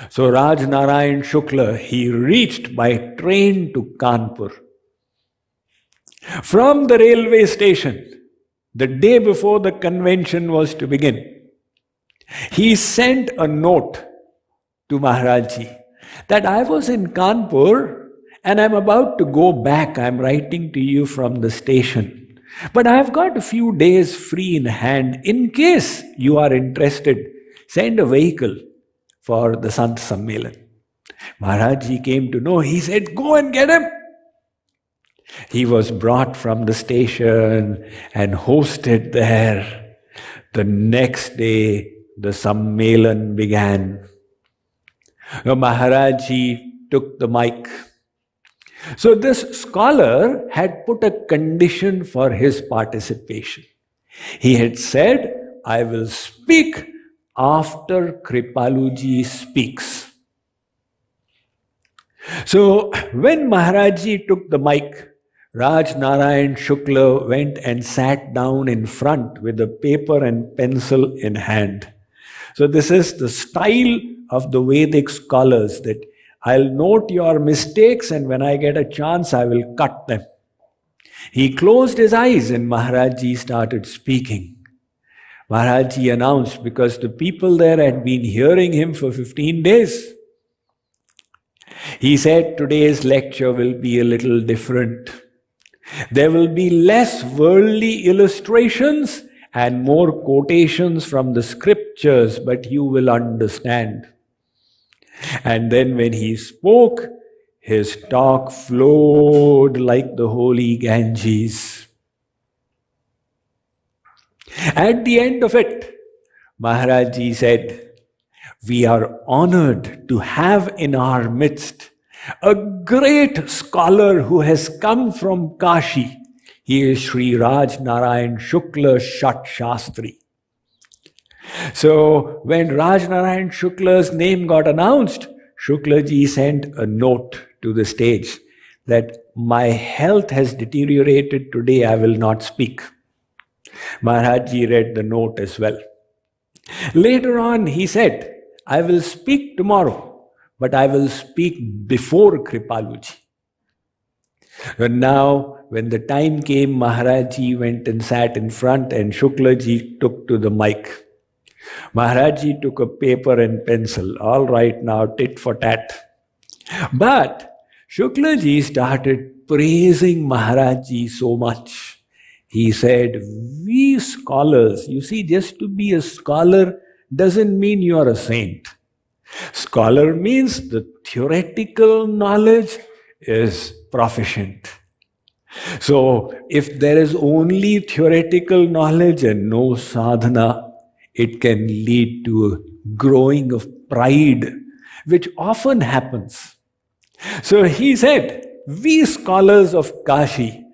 So Raj Narayan Shukla, he reached by train to Kanpur. From the railway station, the day before the convention was to begin, he sent a note to Maharajji that I was in Kanpur and I'm about to go back. I'm writing to you from the station. But I've got a few days free in hand. In case you are interested, send a vehicle for the Sant Sammelan. Maharajji came to know. He said, go and get him. He was brought from the station and hosted there. The next day, the Sammelan began. Now, Maharajji took the mic. So this scholar had put a condition for his participation. He had said, I will speak after Kripaluji speaks. So when Maharajji took the mic, Raj Narayan Shukla went and sat down in front with a paper and pencil in hand. So this is the style of the Vedic scholars, that I'll note your mistakes and when I get a chance, I will cut them. He closed his eyes and Maharajji started speaking. Maharajji announced, because the people there had been hearing him for 15 days. He said, today's lecture will be a little different. There will be less worldly illustrations and more quotations from the scriptures, but you will understand. And then when he spoke, his talk flowed like the holy Ganges. At the end of it, Maharaj Ji said, we are honored to have in our midst a great scholar who has come from Kashi. He is Sri Raj Narayan Shukla Shat Shastri. So when Raj Narayan Shukla's name got announced, Shukla ji sent a note to the stage that my health has deteriorated today, I will not speak. Maharaj ji read the note as well. Later on he said, I will speak tomorrow, but I will speak before Kripaluji. And now when the time came, Maharaj ji went and sat in front and Shukla ji took to the mic. Maharaj ji took a paper and pencil. All right, now tit for tat. But Shukla ji started praising Maharaj ji so much. He said, we scholars, you see, just to be a scholar doesn't mean you are a saint. Scholar means the theoretical knowledge is proficient. So if there is only theoretical knowledge and no sadhana, it can lead to a growing of pride, which often happens. So he said, we scholars of Kashi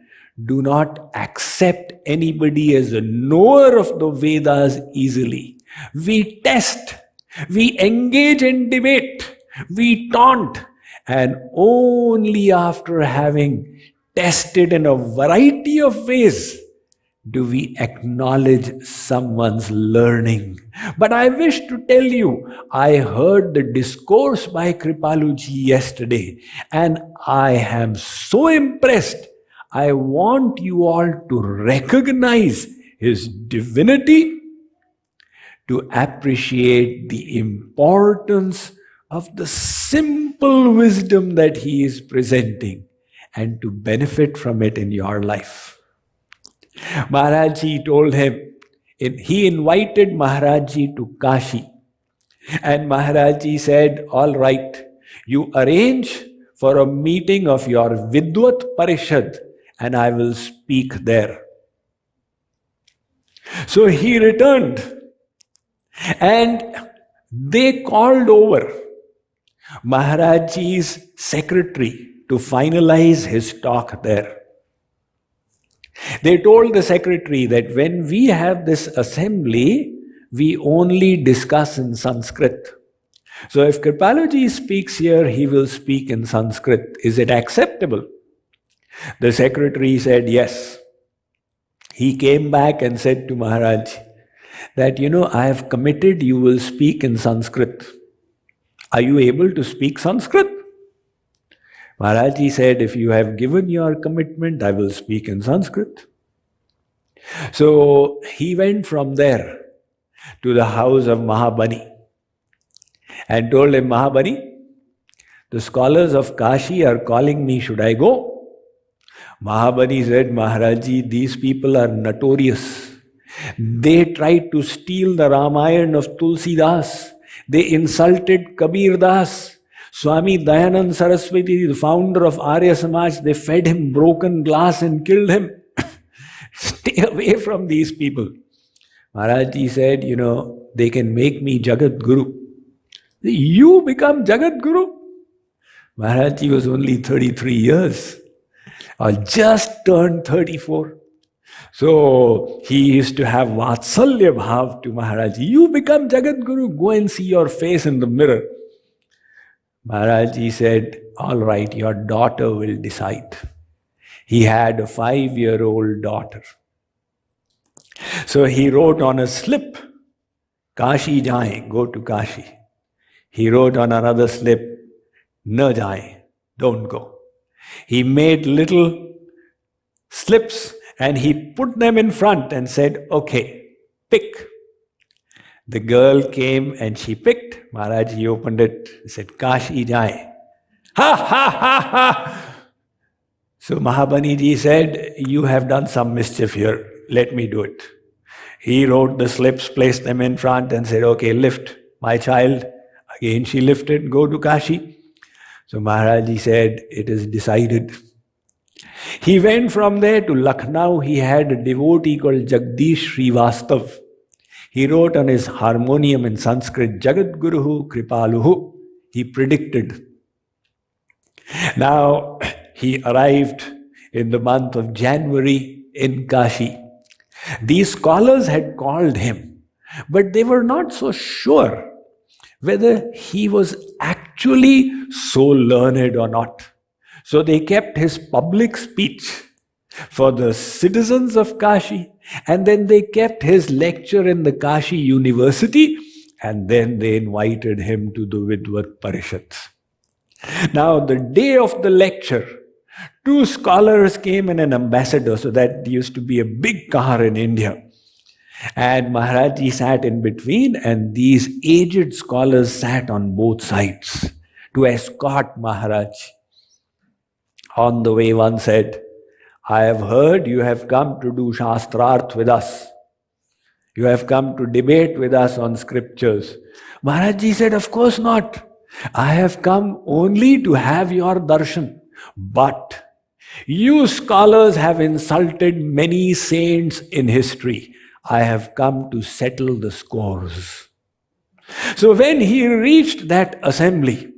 do not accept anybody as a knower of the Vedas easily. We test, we engage in debate, we taunt, and only after having tested in a variety of ways do we acknowledge someone's learning. But I wish to tell you, I heard the discourse by Kripaluji yesterday, and I am so impressed. I want you all to recognize his divinity, to appreciate the importance of the simple wisdom that he is presenting, and to benefit from it in your life. Maharaj Ji told him, he invited Maharaj Ji to Kashi. And Maharaj Ji said, all right, you arrange for a meeting of your Vidwat Parishad and I will speak there. So he returned and they called over Maharaj Ji's secretary to finalize his talk there. They told the secretary that when we have this assembly, we only discuss in Sanskrit. So if Kripaluji speaks here, he will speak in Sanskrit. Is it acceptable? The secretary said yes. He came back and said to Maharaj that, I have committed you will speak in Sanskrit. Are you able to speak Sanskrit? Maharaj Ji said, if you have given your commitment, I will speak in Sanskrit. So he went from there to the house of Mahabani and told him, Mahabani, the scholars of Kashi are calling me, should I go? Mahabani said, Maharaj Ji, these people are notorious. They tried to steal the Ramayana of Tulsidas. They insulted Kabir Das. Swami Dayanand Saraswati, the founder of Arya Samaj, they fed him broken glass and killed him. Stay away from these people. Maharaj Ji said, they can make me Jagadguru. You become Jagadguru? Maharaj Ji was only 33 years, or just turned 34. So he used to have Vatsalya Bhav to Maharaj Ji. You become Jagadguru, go and see your face in the mirror. Maharaj Ji said, all right, your daughter will decide. He had a 5-year-old daughter. So he wrote on a slip, Kashi jaye, go to Kashi. He wrote on another slip, na jaye, don't go. He made little slips and he put them in front and said, okay, pick. The girl came and she picked. Maharaj Ji opened it, said, Kashi jaye. Ha ha ha ha! So Mahabani Ji said, you have done some mischief here. Let me do it. He wrote the slips, placed them in front and said, okay, lift my child. Again she lifted, go to Kashi. So Maharaj Ji said, it is decided. He went from there to Lucknow. He had a devotee called Jagdish Srivastav. He wrote on his harmonium in Sanskrit, Jagadguruhu Kripaluhu. He predicted. Now, he arrived in the month of January in Kashi. These scholars had called him, but they were not so sure whether he was actually so learned or not. So they kept his public speech for the citizens of Kashi, and then they kept his lecture in the Kashi University, and then they invited him to the Vidvat Parishads. Now, the day of the lecture, 2 scholars came and an ambassador, so that used to be a big car in India. And Maharajji sat in between, and these aged scholars sat on both sides to escort Maharaj. On the way, one said, I have heard you have come to do Shastrarth with us. You have come to debate with us on scriptures. Maharajji said, of course not. I have come only to have your darshan. But you scholars have insulted many saints in history. I have come to settle the scores. So when he reached that assembly,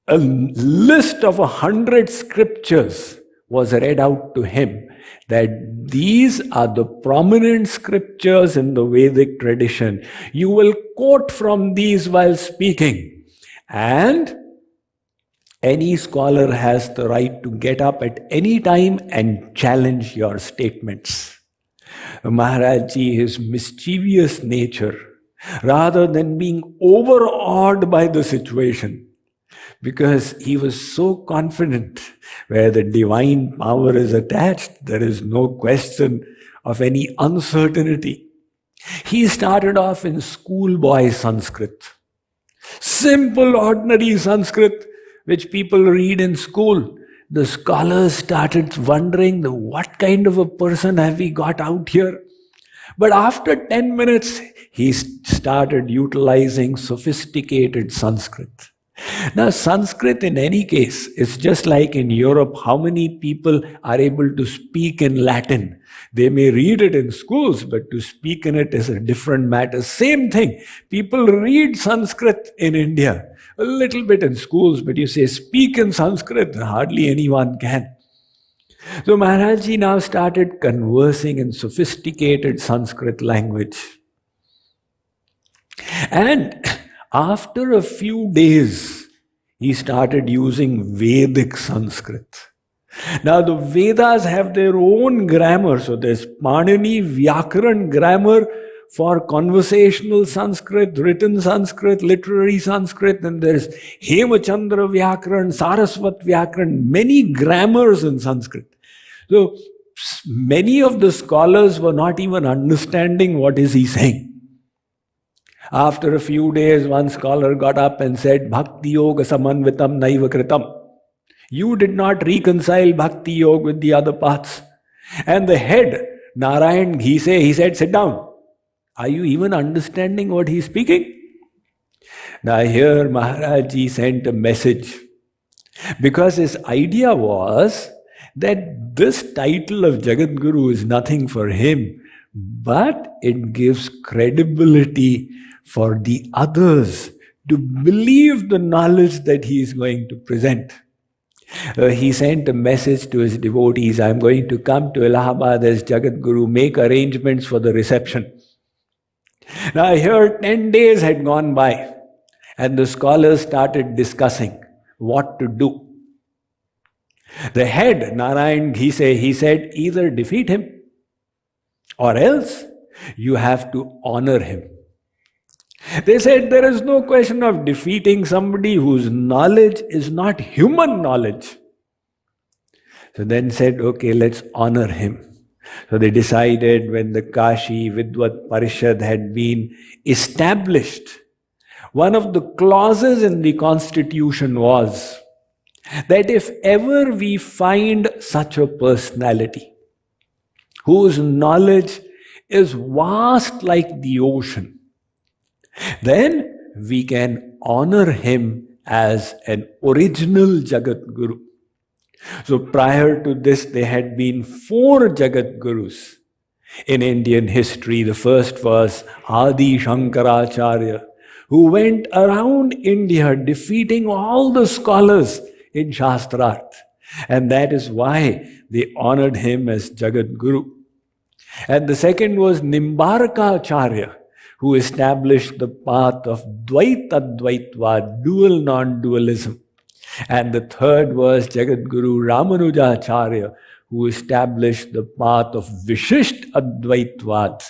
a list of 100 scriptures was read out to him, that these are the prominent scriptures in the Vedic tradition. You will quote from these while speaking. And any scholar has the right to get up at any time and challenge your statements. Maharajji, his mischievous nature, rather than being overawed by the situation, because he was so confident where the divine power is attached, there is no question of any uncertainty. He started off in schoolboy Sanskrit. Simple, ordinary Sanskrit, which people read in school. The scholars started wondering, what kind of a person have we got out here? But after 10 minutes, he started utilizing sophisticated Sanskrit. Now, Sanskrit in any case is just like in Europe, how many people are able to speak in Latin? They may read it in schools, but to speak in it is a different matter. Same thing. People read Sanskrit in India, a little bit in schools, but you say speak in Sanskrit, hardly anyone can. So Maharajji now started conversing in sophisticated Sanskrit language. And after a few days, he started using Vedic Sanskrit. Now the Vedas have their own grammar. So there's Panini Vyakaran grammar for conversational Sanskrit, written Sanskrit, literary Sanskrit, and there's Hemachandra Vyakaran, Saraswat Vyakaran, many grammars in Sanskrit. So many of the scholars were not even understanding what is he saying. After a few days, one scholar got up and said, Bhakti Yoga Samanvitam Naiva Kritam. You did not reconcile Bhakti Yoga with the other paths. And the head, Narayan Ghise, he said, sit down. Are you even understanding what he's speaking? Now here Maharajji sent a message. Because his idea was that this title of Jagadguru is nothing for him, but it gives credibility for the others to believe the knowledge that he is going to present. He sent a message to his devotees, I'm going to come to Allahabad as Jagadguru, make arrangements for the reception. Now here 10 days had gone by and the scholars started discussing what to do. The head, Narayan Ghise, he said, either defeat him or else you have to honor him. They said there is no question of defeating somebody whose knowledge is not human knowledge. So then said, okay, let's honor him. So they decided when the Kashi Vidvat Parishad had been established, one of the clauses in the constitution was that if ever we find such a personality whose knowledge is vast like the ocean, then we can honor him as an original Jagadguru. So prior to this, there had been 4 Jagadgurus in Indian history. The first was Adi Shankaracharya, who went around India defeating all the scholars in Shastrarth. And that is why they honored him as Jagadguru. And the second was Nimbarkacharya, who established the path of Dvaitadvaitva, dual non-dualism. And the third was Jagadguru Ramanujacharya, who established the path of Vishisht Advaitvad,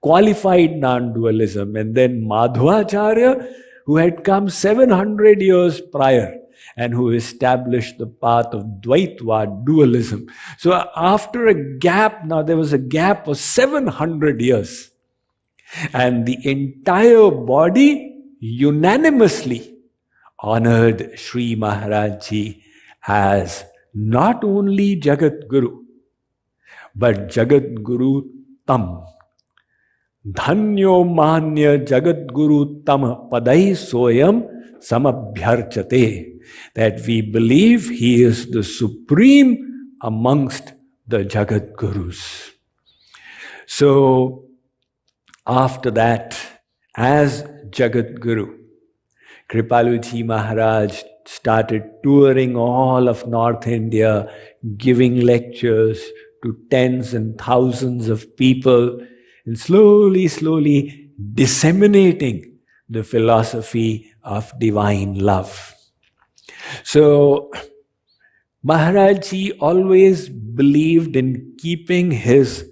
qualified non-dualism. And then Madhvacharya, who had come 700 years prior and who established the path of Dvaitva, dualism. So after a gap, now there was a gap of 700 years. And the entire body unanimously honored Sri Maharaj Ji as not only Jagadguru, but Jagadguruttam. Dhanyo manya Jagadguruttam padai soyam samabhyarchate. That we believe he is the supreme amongst the Jagadgurus. So, after that, as Jagadguru, Kripaluji Maharaj started touring all of North India, giving lectures to tens and thousands of people, and slowly disseminating the philosophy of divine love. So, Maharaj Ji always believed in keeping his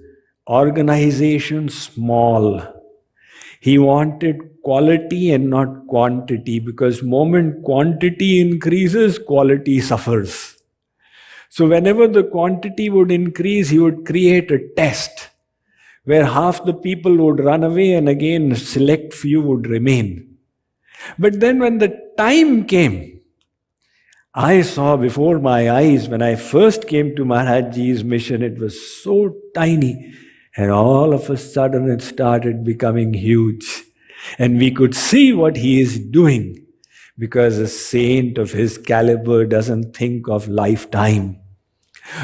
organization small. He wanted quality and not quantity, because moment quantity increases, quality suffers. So whenever the quantity would increase, he would create a test where half the people would run away and again a select few would remain. But then when the time came, I saw before my eyes when I first came to Maharaj Ji's mission, it was so tiny, and all of a sudden it started becoming huge. And we could see what he is doing, because a saint of his caliber doesn't think of lifetime.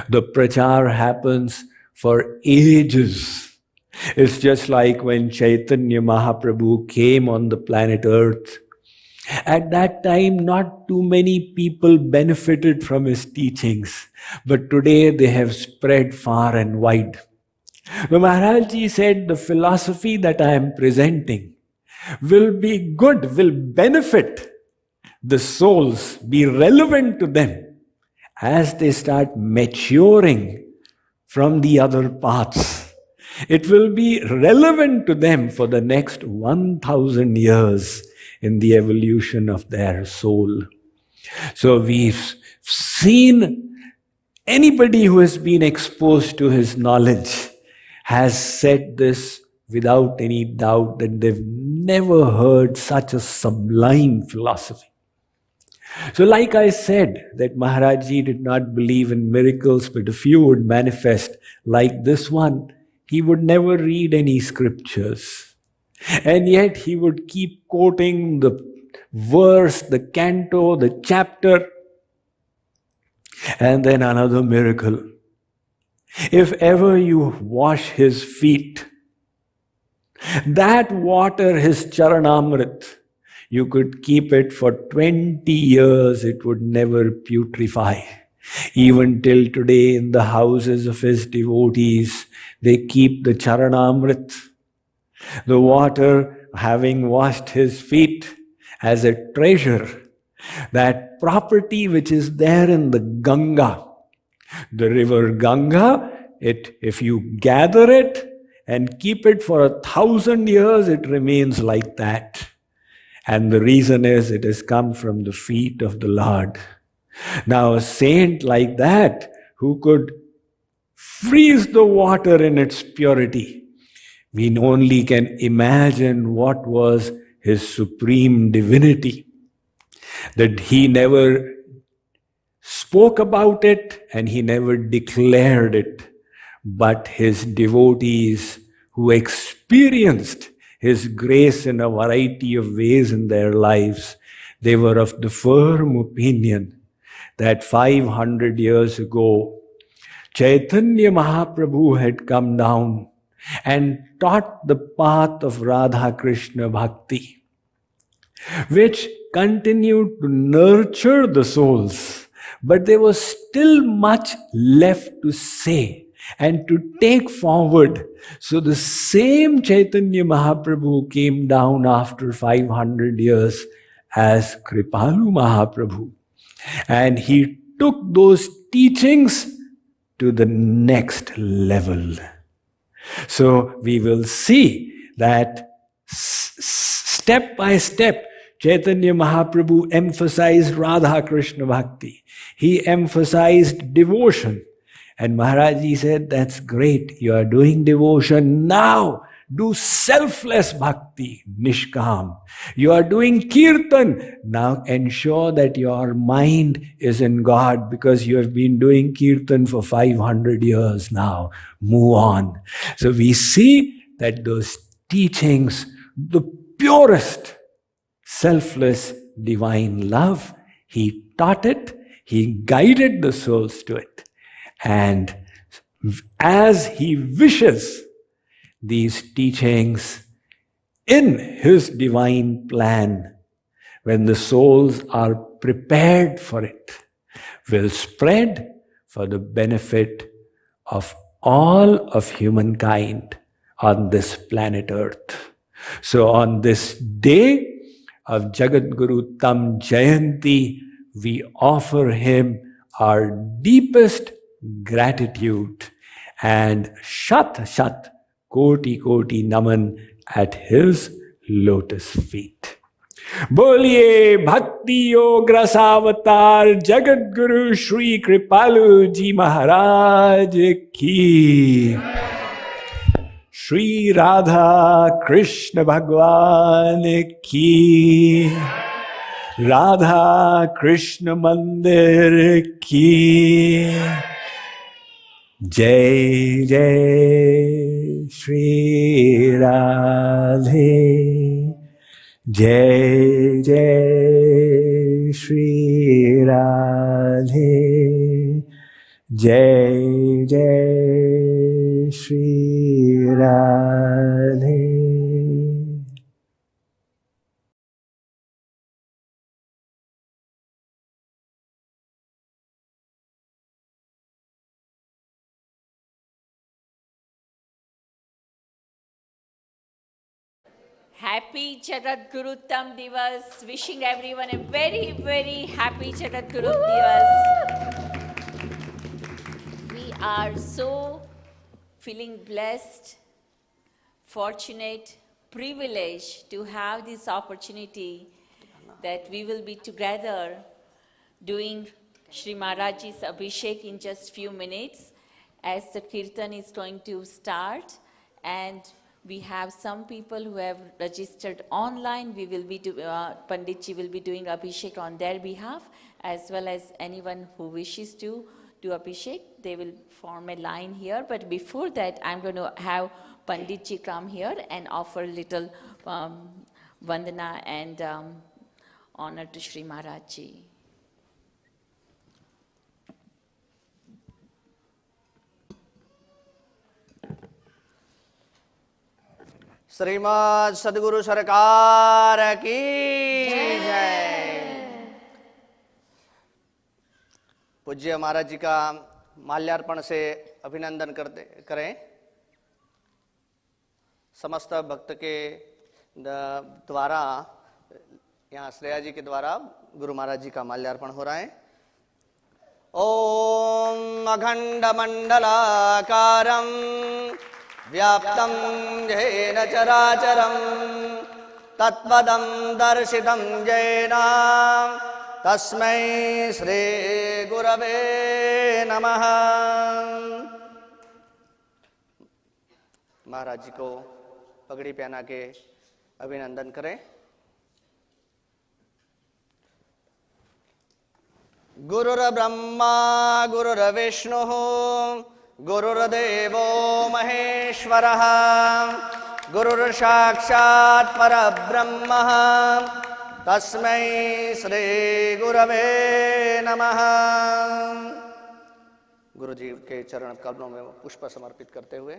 The prachar happens for ages. It's just like when Chaitanya Mahaprabhu came on the planet Earth. At that time, not too many people benefited from his teachings, but today they have spread far and wide. The Maharaj Ji said, the philosophy that I am presenting will be good, will benefit the souls, be relevant to them as they start maturing from the other paths. It will be relevant to them for the next 1,000 years in the evolution of their soul. So we've seen anybody who has been exposed to his knowledge has said this without any doubt, that they've never heard such a sublime philosophy. So like I said, that Maharaj Ji did not believe in miracles, but a few would manifest. Like this one, he would never read any scriptures. And yet he would keep quoting the verse, the canto, the chapter, and then another miracle. If ever you wash his feet, that water, his charanamrit, you could keep it for 20 years, it would never putrefy. Even till today in the houses of his devotees, they keep the charanamrit, the water having washed his feet, as a treasure, that property which is there in the Ganga. The river Ganga, if you gather it and keep it for 1,000 years, it remains like that. And the reason is it has come from the feet of the Lord. Now a saint like that, who could freeze the water in its purity, we only can imagine what was his supreme divinity. That he never spoke about it and he never declared it, but his devotees who experienced his grace in a variety of ways in their lives, they were of the firm opinion that 500 years ago, Chaitanya Mahaprabhu had come down and taught the path of Radha Krishna Bhakti, which continued to nurture the souls, but there was still much left to say and to take forward. So the same Chaitanya Mahaprabhu came down after 500 years as Kripalu Mahaprabhu, and he took those teachings to the next level. So we will see that step by step, Chaitanya Mahaprabhu emphasized Radha Krishna Bhakti. He emphasized devotion. And Maharaji said, that's great, you are doing devotion. Now do selfless bhakti, nishkam. You are doing kirtan. Now ensure that your mind is in God, because you have been doing kirtan for 500 years now. Move on. So we see that those teachings, the purest, selfless, divine love, he taught it, he guided the souls to it. And as he wishes, these teachings in his divine plan, when the souls are prepared for it, will spread for the benefit of all of humankind on this planet Earth. So on this day of Jagadguruttam Jayanti, we offer him our deepest gratitude and shat koti naman at his lotus feet. Boliye Bhakti Yoga Savatar Jagadguru Shri Kripalu Ji Maharaj ki. Shri Radha Krishna Bhagwan ki. Radha Krishna Mandir ki. Jai Jai Shri Radhe, Jai Jai Shri Radhe, Jai Jai Shri Radhe. Happy Jagadguruttam Diwas. Wishing everyone a very, very happy Jagadguruttam Diwas. We are so feeling blessed, fortunate, privileged to have this opportunity that we will be together doing Shri Maharaj's Abhishek in just few minutes as the Kirtan is going to start. And we have some people who have registered online. We will be Panditji will be doing Abhishek on their behalf, as well as anyone who wishes to do Abhishek. They will form a line here. But before that, I'm going to have Panditji come here and offer a little vandana and honor to Shri Maharajji. Shrimad सद्गुरु सरकार की जय। पूज्य महाराज जी का माल्यार्पण से अभिनंदन करें। समस्त भक्त के द्वारा, यहाँ श्रेया जी के द्वारा गुरु महाराज जी का माल्यार्पण हो रहा है। ओम अखंड मंडलाकारं व्याप्तं येन चराचरं तत्पदं दर्शितं येन तस्मै श्री गुरवे नमः। महाराज जी को पगड़ी पहना के अभिनंदन करें। गुरुर्ब्रह्मा गुरुर्विष्णुः गुरुर्देवो महेश्वरः गुरुर्साक्षात् परब्रह्मः तस्मै श्री गुरवे नमः। गुरु जी के चरण कमलों में पुष्प समर्पित करते हुए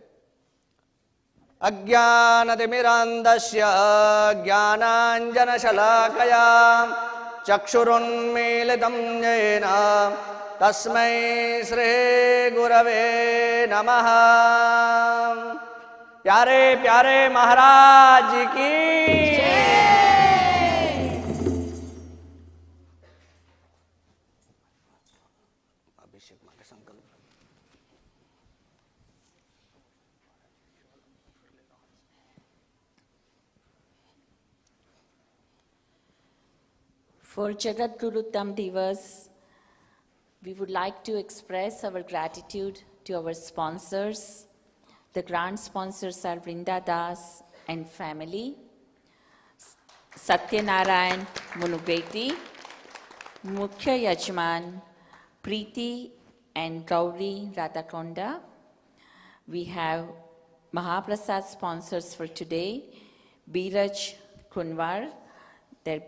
अज्ञानतिमिरान्धस्य ज्ञानाञ्जनशलाकया चक्षुरुन्मीलितं येन तस्मै श्री गुरवे नमः। प्यारे प्यारे महाराज जी की अभिषेक मांगे संकल्प। For Jagadguruttam Diwas, we would like to express our gratitude to our sponsors. The grand sponsors are Vrinda Das and family, Satyanarayan Munubeti, Mukhya Yajman, Preeti and Gauri Radhakonda. We have Mahaprasad sponsors for today, Biraj Kunwar, their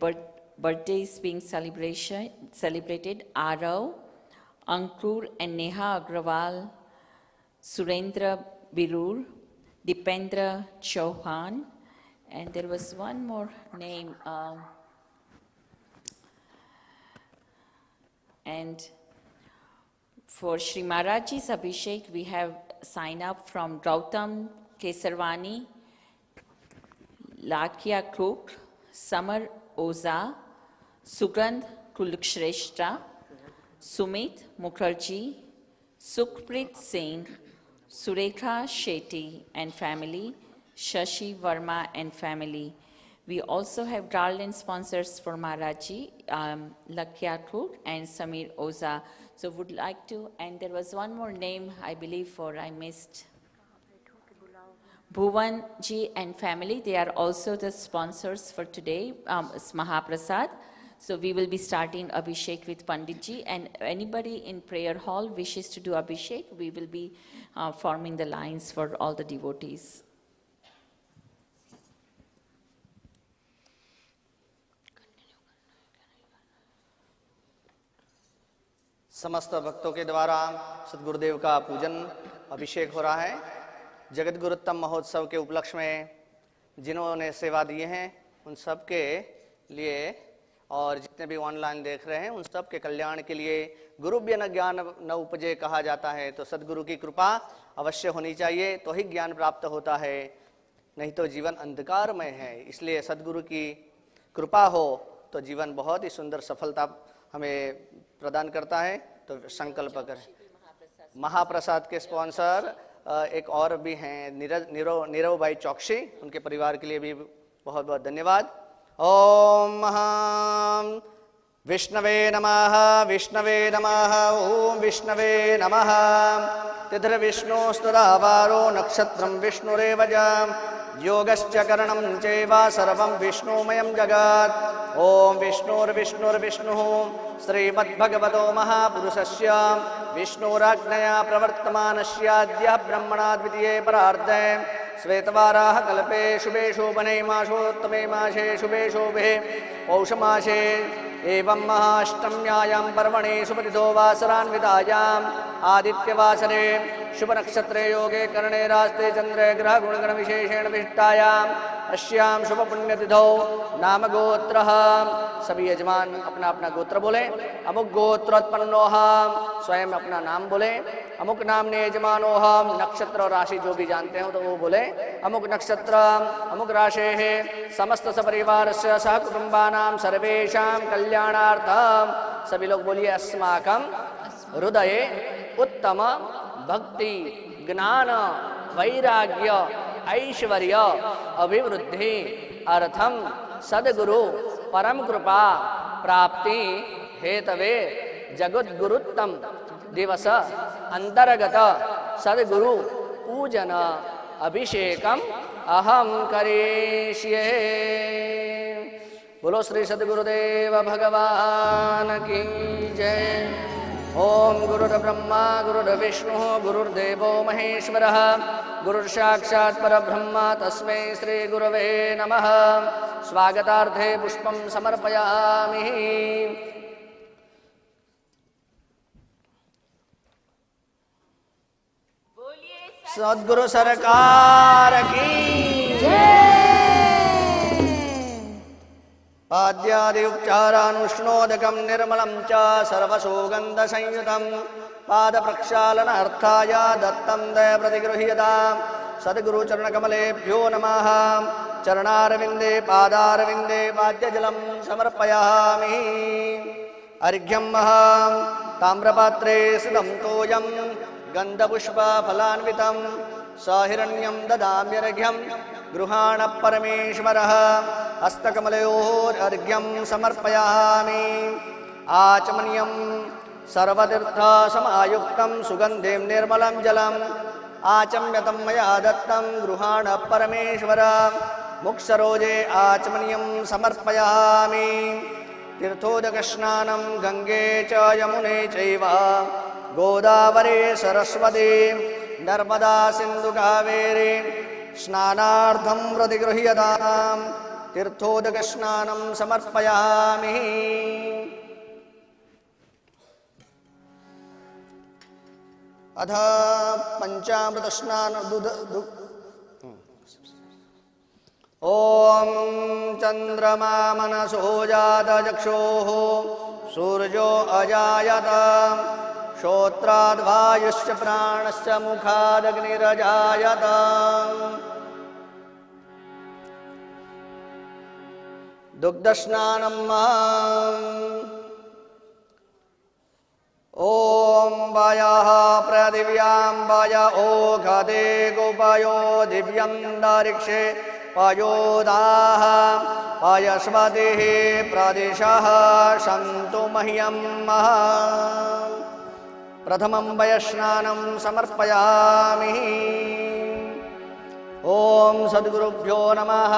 birthday is being celebrated, Arav, Ankur and Neha Agrawal, Surendra Birur, Dipendra Chauhan, and there was one more name. And for Shri Maharajji's Abhishek, we have sign up from Gautam Kesarwani, Lakya Cook, Samar Oza, Sugandh Kulukshreshtha, Sumit Mukherjee, Sukhpreet Singh, Surekha Shetty and family, Shashi Verma and family. We also have garland sponsors for Maharajji, Lakya Cook and Samir Oza. So would like to, and there was one more name I believe for I missed. Bhuvan ji and family, they are also the sponsors for today, Mahaprasad. So we will be starting Abhishek with Pandit ji, and anybody in prayer hall wishes to do Abhishek, we will be forming the lines for all the devotees. समस्त भक्तों के द्वारा सद्गुरुदेव का पूजन अभिषेक हो रहा है। जगत गुरुत्तम महोत्सव के उपलक्ष्य में जिन्होंने सेवा दिए हैं उन सब के लिए और जितने भी ऑनलाइन देख रहे हैं उन सब के कल्याण के लिए गुरु बिन ज्ञान न उपजे कहा जाता है। तो सद्गुरु की कृपा अवश्य होनी चाहिए तो ही ज्ञान प्राप्त होता है, नहीं तो जीवन अंधकारमय है। इसलिए सद्गुरु की कृपा हो तो जीवन बहुत ही सुंदर सफलता हमें प्रदान करता है। तो संकल्प करें। महाप्रसाद के स्पॉन्सर एक और भी हैं नीरव भाई चौकसी, उनके परिवार के लिए भी बहुत बहुत धन्यवाद। ओम विष्णवे नमः, विष्णवे नमः, ओम विष्णवे नमः। तिथिर् विष्णोस्तुरावारो नक्षत्रं विष्णुरेव च, योगश्च करणं चैव सर्वं विष्णुमयं जगत्। ओम विष्णुर्विष्णुर्विष्णुः श्रीमद्भगवतो महापुरुषस्य विष्णुराज्ञया प्रवर्तमानस्याद्य ब्रह्मणा द्वितीये परार्धे श्वेतवाराह कल्पे शुभे शोभने मासोत्तमे मासे शुभे शोभे पौषमासे एवं महाष्टम्यायां पर्वणे शुभतिथो वासरान्वितायाम् आदित्यवासरे शुभनक्षत्रे योगे कर्णे रास्ते चंद्रे ग्रह गुणगण विशेषेण विशिष्टायाम् अस्यां शुभ पुण्यतिथौ नाम गोत्रः। सभी यजमान अपना अपना गोत्र बोले। अमुक गोत्रोत्पन्नोहम, स्वयं अपना नाम बोले। अमुक नामने यजमानोहम, नक्षत्र और राशि जो भी जानते हो तो वो बोले। अमुक नक्षत्र अमुक राशे है समस्त सपरिवारस्य सह कुटुंबानां सर्वेषां कल्याणार्थम। सभी लोग बोलिए अस्माकं हृदये उत्तम भक्ति ज्ञान वैराग्य ऐश्वर्य अभिवृद्धि अर्थम सद्गुरु परम कृपा प्राप्ति हेतवे जगद्गुरुत्तम दिवस अंतर्गत सद्गुरु पूजन अभिषेकम अहम करिष्ये। बोलो श्री सद्गुरुदेव भगवान की जय। ओम गुरुर्ब्रह्मा गुरुर्विष्णु गुरुर्देवो महेश्वरः गुरुर्साक्षात् परब्रह्म तस्मै श्री गुरवे नमः। स्वागतार्थे पुष्पं समर्पयामि। सद्गुरु सरकार की पाद्यादि उपचारानुष्णोदकं निर्मलं च सर्वसुगन्धसंयुतं पादप्रक्षालनार्थाय दत्तं दयप्रतिगृह्यताम्। सद्गुरुचरणकमलेभ्यो नमः। चरणारविन्दे पादारविन्दे वाद्यजलं समर्पयामि। अर्घ्यं ताम्रपात्रे स्थितं तोयं गन्धपुष्पफलान्वितं साहिरण्यं ददाम्यर्घ्यं गृहाण परमेश्वरः। हस्तकमलयोरर्घ्यं समर्पयामि। आचमनीयं सर्वतीर्थसमायुक्तं सुगन्धिं निर्मलं जलम् आचम्यतं मया दत्तं गृहाण परमेश्वर। मुक्सरोजे आचमनीयं समर्पयामि। तीर्थोदकस्नानं गंगे च यमुने चैव गोदावरी सरस्वती नर्मदा सिन्धु कावेरी स्नानार्थं प्रतिगृह्यताम्। तीर्थोदकस्नानं समर्पयामि। अथ पंचामृत स्नान ओम चंद्रमा मनसो जात चक्षुः सूर्यो अजायत श्रोत्राद्वायुश्च प्राणश्च मुखादग्निरजायत। दुग्धस्नानं ओम वायः पृथिव्यां वाय ओघते गोपयो दिव्यं दारिक्षे पयोदाः पयस्वतिः प्रदिशः सन्तु मह्यं प्रथमं वयस्नानं समर्पयामि। ओम सद्गुरुभ्यो नमः।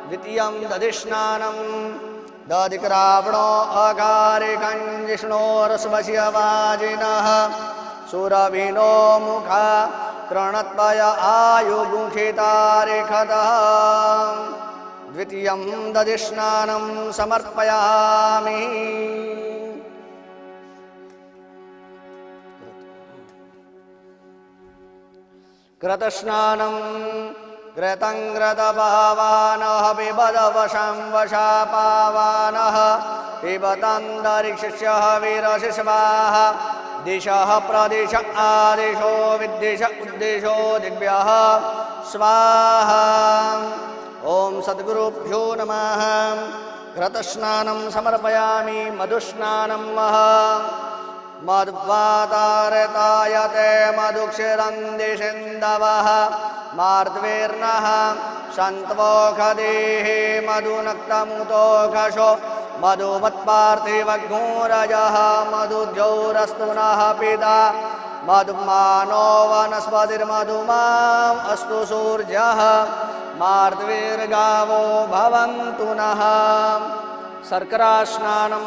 द्वितीयं दधिस्नानं दधिक्रावणो अकारिकं जिष्णोरस्वस्यवाजिनः सुरभिनो मुखा कृणत्वय आयुगुखितारिखतः। द्वितीयं दधिस्नानं समर्पयामि। कृतस्नानं घृतं घृतपावानः पिबदवशं वशापावानः पिबतान्तरिक्षस्य वीरशिष्वाः दिशः प्रदिश आदिशो विद्दिश उद्दिशो दिव्यः स्वाहा। ओम सद्गुरुभ्यो नमः। घृतस्नानं समर्पयामि। मधुस्नानं मध्वातारतायते मधुक्षीरं दिशिन्दवः मार्द्वेर्नः सन्त्वोखदेः मधुनक्तमुतोखशो मधुमत्पार्थिवघोरजः मधुद्यौरस्तु नः पिता मधुमानो वनस्पतिर्मधुमाम् अस्तु सूर्यः मार्द्वेर्गावो भवन्तु नः। शर्करास्नानं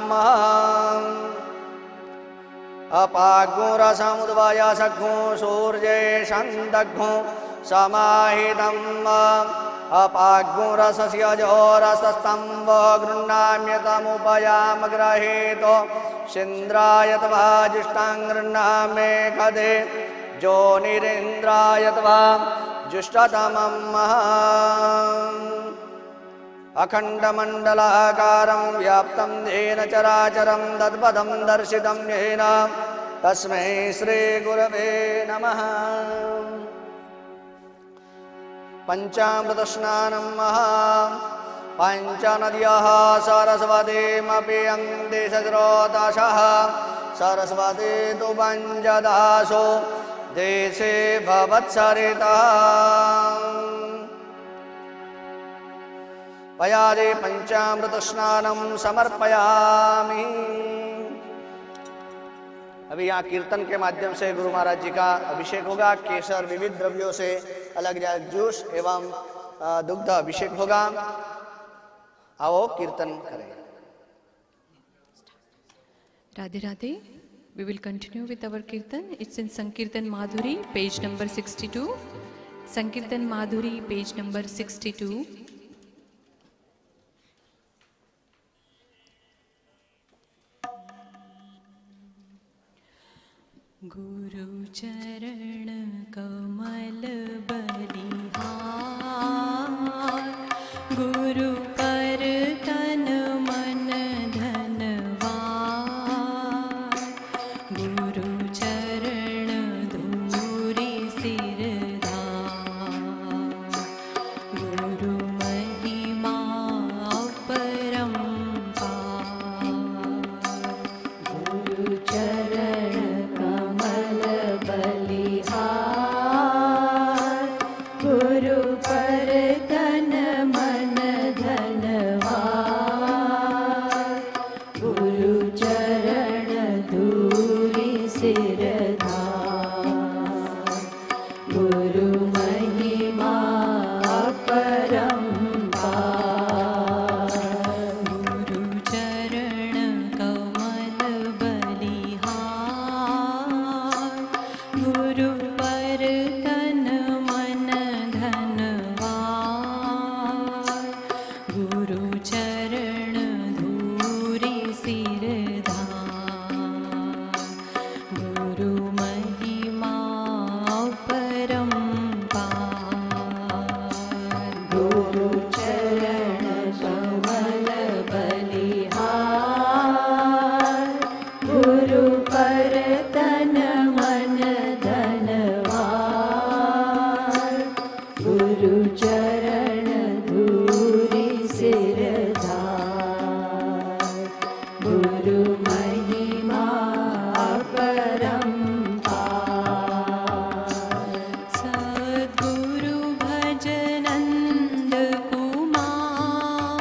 अपाग्मुरसमुद्वय सघ्नो सूर्ये सन्दघ्नो समाहितम् अपाग्मुरसस्य जोरसस्तम्भो गृह्णाम्यतमुपयामग्रहेतो सिन्द्राय तवा जुष्टां गृह्णामे खदे जोनिरेन्द्राय तवा जुष्टतमम् अखण्डमण्डलाकारं व्याप्तं येन चराचरं तत्पदं दर्शितं येन तस्मै श्रीगुरवे नमः। पञ्चामृतस्नानं पञ्चनद्यः सरस्वतीमपि यन्ति सस्रोतसः सरस्वती तु पञ्चदासो देशे भवत्सरितः। पयादि पंचामृत स्नानं समर्पयामि। अभी यहाँ कीर्तन के माध्यम से गुरु महाराज जी का अभिषेक होगा। केसर विविध द्रव्यों से अलग अलग जूस एवं दुग्ध अभिषेक होगा। आओ कीर्तन करें। Radhe Radhe. We will continue with our kirtan. It's in Sankirtan Madhuri, page number 62. Sankirtan Madhuri, page number 62. गुरु चरण कमल बलिहार, गुरु पर तन मन धनवार, गुरु चरण धूरी सिरधार, गुरु महिमा अपरंपार, गुरु चरण कमल बलिहार, गुरु पर तन मन धनवार, गुरु चरण धूरी सिरधार, गुरु महिमा अपरंपार, गुरु चरण कमल बलिहार, गुरु पर तन मन धनवार, गुरु चरण धूरी सिरधार, गुरु महिमा अपरंपार, गुरु चरण कमल बलिहार, गुरु पर तन मन धनवार, गुरु चरण धूरी सिरधार, गुरु महिमा अपरंपार, सद्गुरु भजनंद कुमार,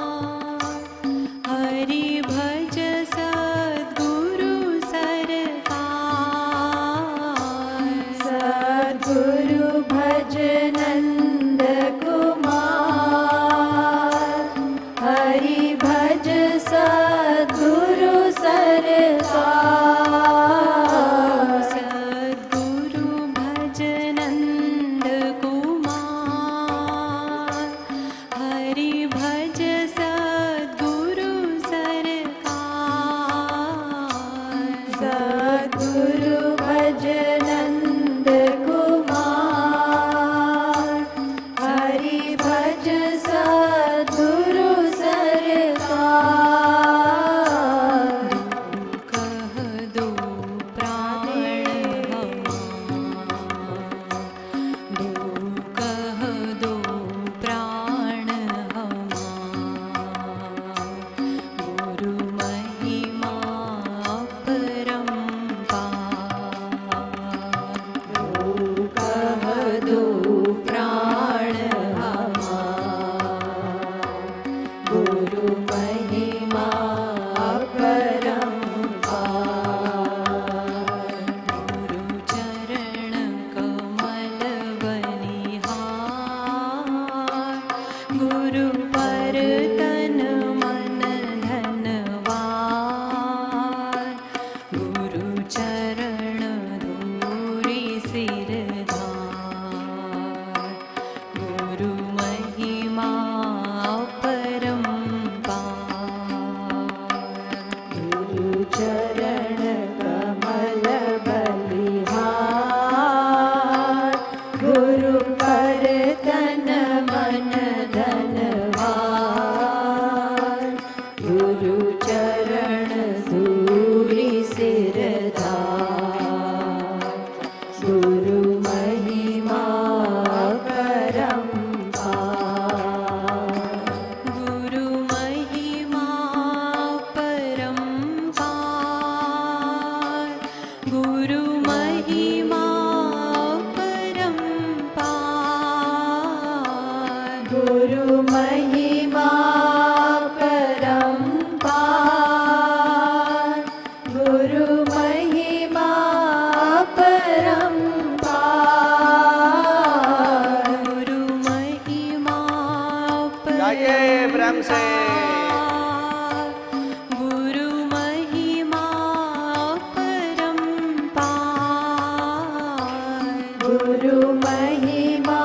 हरि भज सद्गुरु सरकार, सद्गुरु भजनंद कुमार, हरि भज सद्गुरु सरकार, सद्गुरु भजनंद कुमार, हरि भज सद्गुरु सरकार, सद्गुरु भजनंद कुमार, हरि भज सद्गुरु सरकार, कह दो प्राण हमार, कह दो प्राण हमार, गुरु महिमा अपरंपार, कह दो प्राण हमार, गुरु महिमा अपरंपार, गुरु चरण कमल बलिहार, गुरु पर तन मन धनवार, गुरु चरण धूरी सिरधार, गुरु महिमा अपरंपार, गुरु चरण कमल बलिहार, गुरु पर तन मन धनवार, गुरु चरण धूरी सिरधार, गुरु महिमा अपरंपार, गुरु महिमा अपरंपार, गुरु महिमा अपरंपार, गुरु महिमा अपरंपार, गुरु महिमा अपरंपार, गुरु महिमा गाइए प्रेम से। गुरु महिमा अपरंपार, गुरु महिमा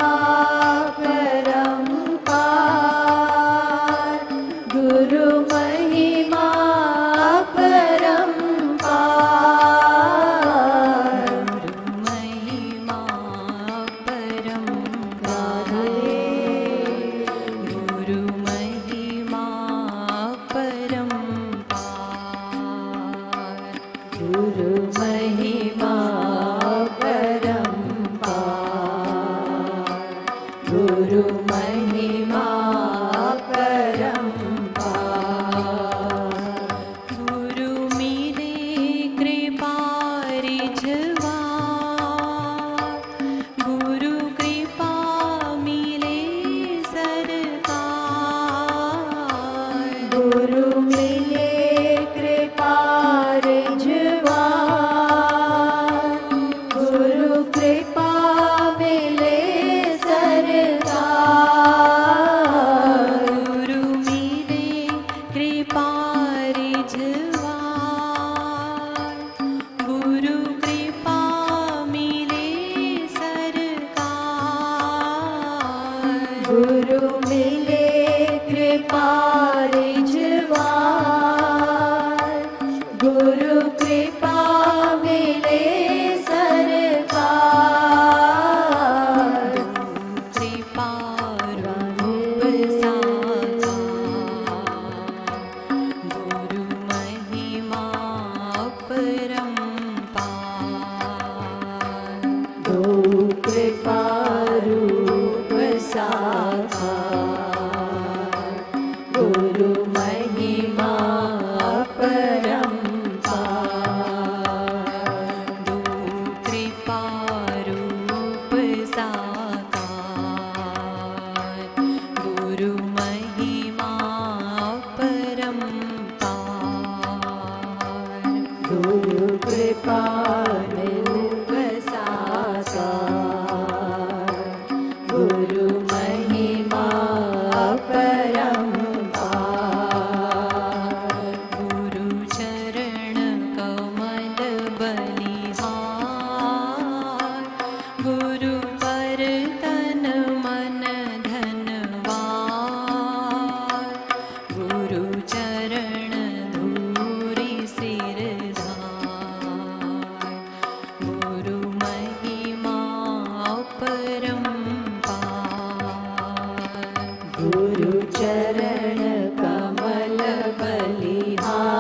गुरु महिमा परम्पार। गुरु मिले कृपा रिझवा, गुरु कृपा मिले सरकार। गुरु मिले कृपा रिझवा, गुरु कृपा मिले सरकार। गुरु मिले कृपा रिझवा, गुरु कृपा मिले सरकार। गुरु मिले कृपा रिझवा, गुरु कृपा मिले सरकार। कृपा रूप साकार, गुरु महिमा परम्पार। दो कृपा रूप साकार, गुरु महिमा परम्पार। दो कृपा रूप साकार, गुरु महिमा परम्पार। गुरु कृपा रूप साकार, गुरु महिमा परम्पार। गुरु चरण कमल बलिहार, गुरु पर तन मन धनवार। गुरु चरण धूरी सिरधार, गुरु महिमा परम्पार। गुरु चरण कमल बलिहार,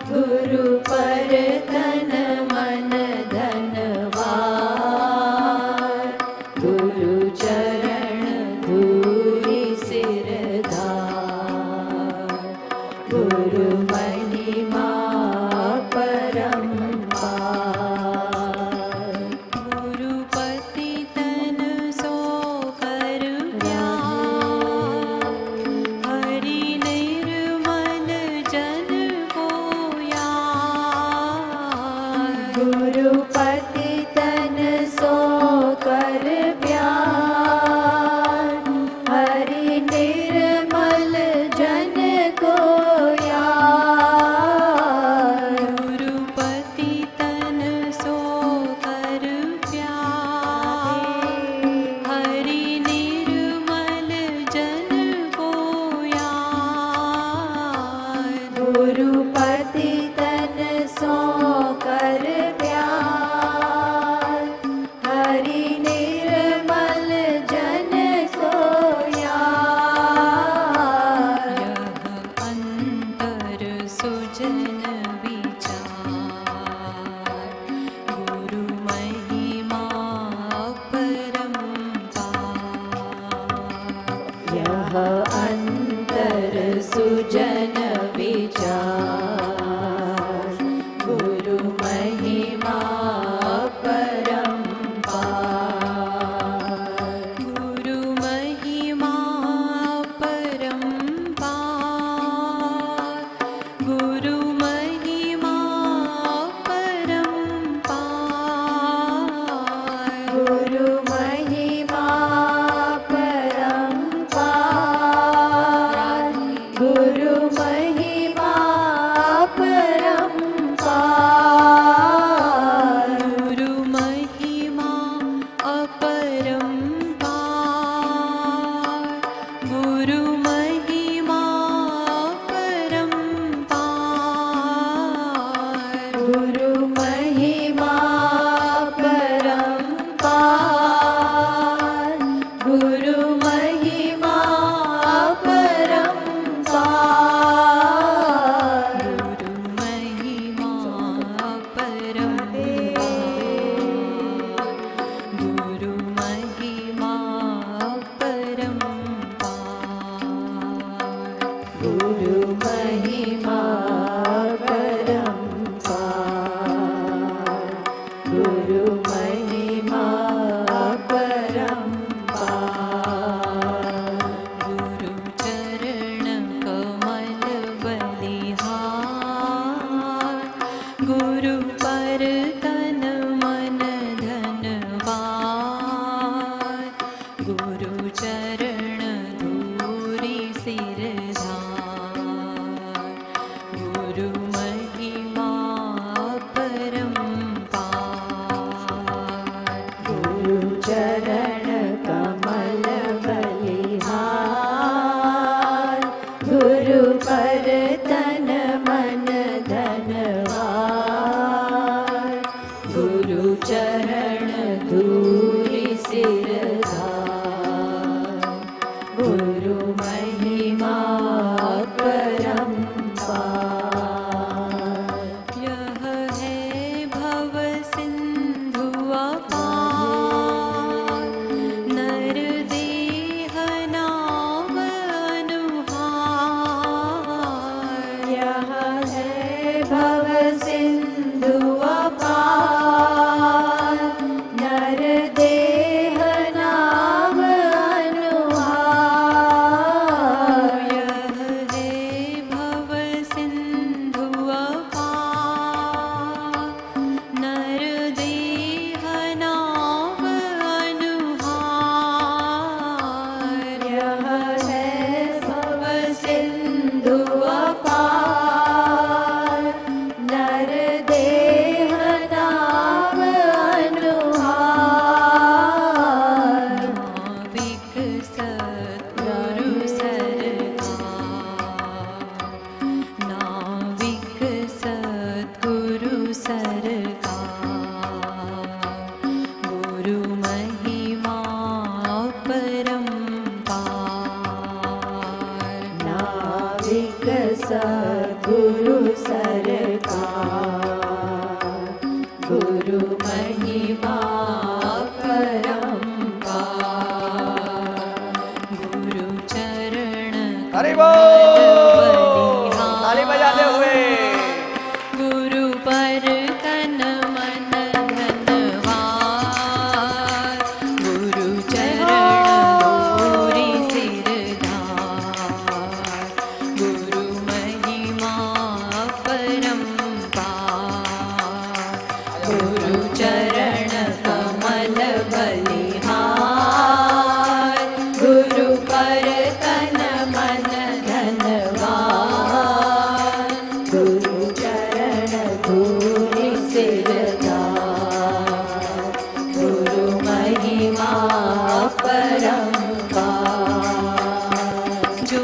गुरु पर तन मन धनवार। गुरु चरण धूरी सिरधार, गुरु महिमा परम्पार। गुरु पति तन सो कर प्यार, हरि निर्मल जन को यार। गुरु पति तन सो कर प्यार, हरि निर्मल जन को यार। गुरु पति तन सो कर प्यार, हरि निर्मल जन को यार। गुरु पति तन सो कर प्यार, हरि निर्मल जन को यार। यह अंतर सुजन विचार, गुरु महिमा परम्पार। यह अंतर सुजन विचार, गुरु महिमा परम्पार। गुरु महिमा परम्पार, गुरु महिमा परम्पार। गुरु महिमा परम्पार, गुरु हरि बोल, ताली बजाते हुए। गुरु पर तन मन धनवार, गुरु चरण लोरी सिरधार, गुरु महिमा परम्पार, गुरु चरण कमल बलिहार, गुरु पर तन मन धनवार, गुरु चरण धूलि सिरधार, गुरु महिमा परम्पार। जो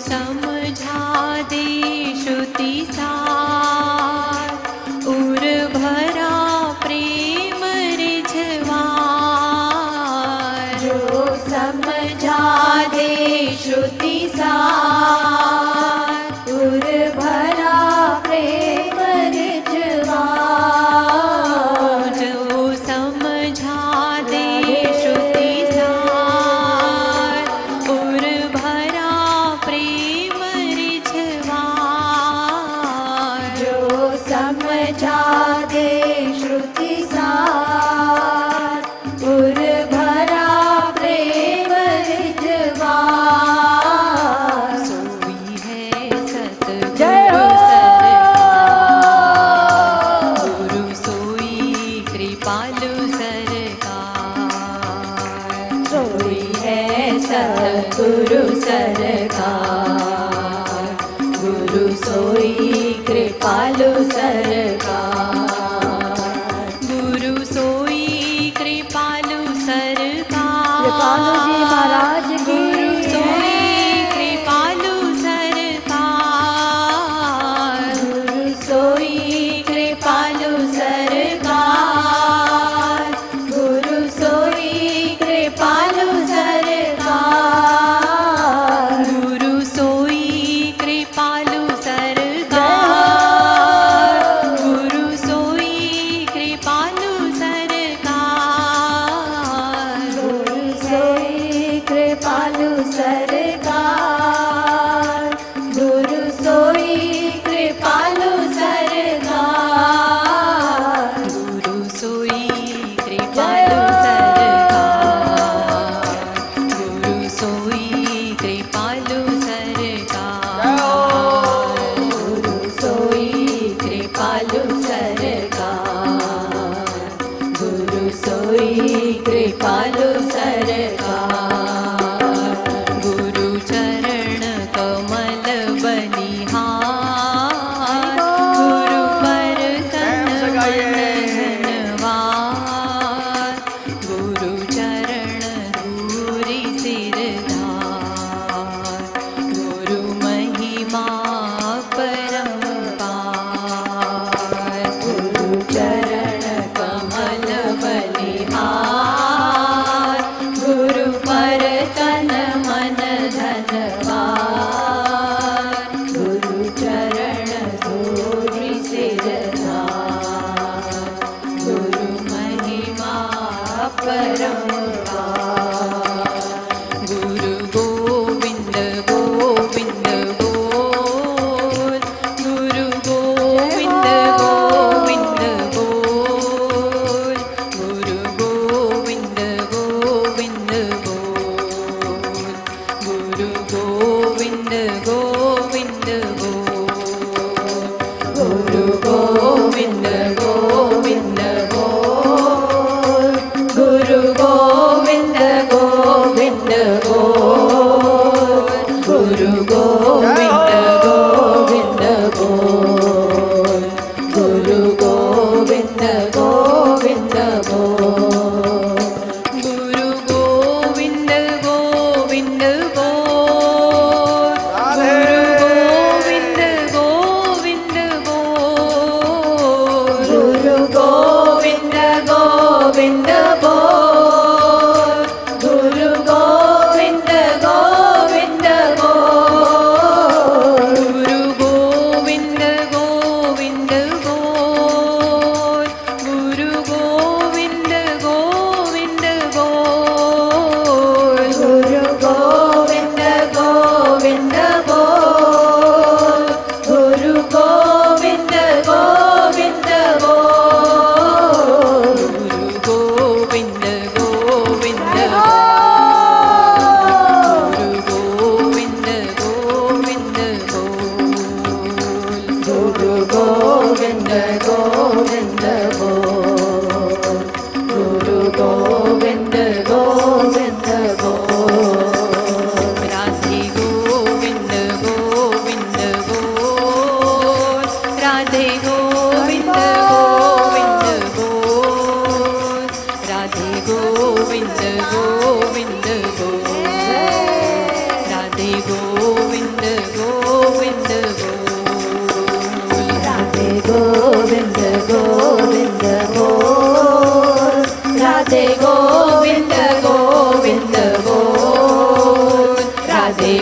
समझा दे श्रुति सार, उर भरा प्रेम रिझवार, जो समझा दे श्रुति सार, उर भरा प्रेम रिझवार, जो समझा दे श्रुति सार, उर भरा प्रेम रिझवार, जो समझा दे श्रुति सार, उर भरा प्रेम रिझवार, सोई है सतगुरु सरकार, गुरु सोई कृपालु सरकार, सोई है सतगुरु सरकार, गुरु सोई कृपालु सरकार, गुरु सोई कृपालु सरकार, कृपालु जी महाराज की, गुरु सोई कृपालु सरकार, गुरु सोई कृपालु सरकार, गुरु सोई कृपालु सरकार, गुरु सोई कृपालु सरकार, गुरु सोई कृपालु सरकार, गुरु सोई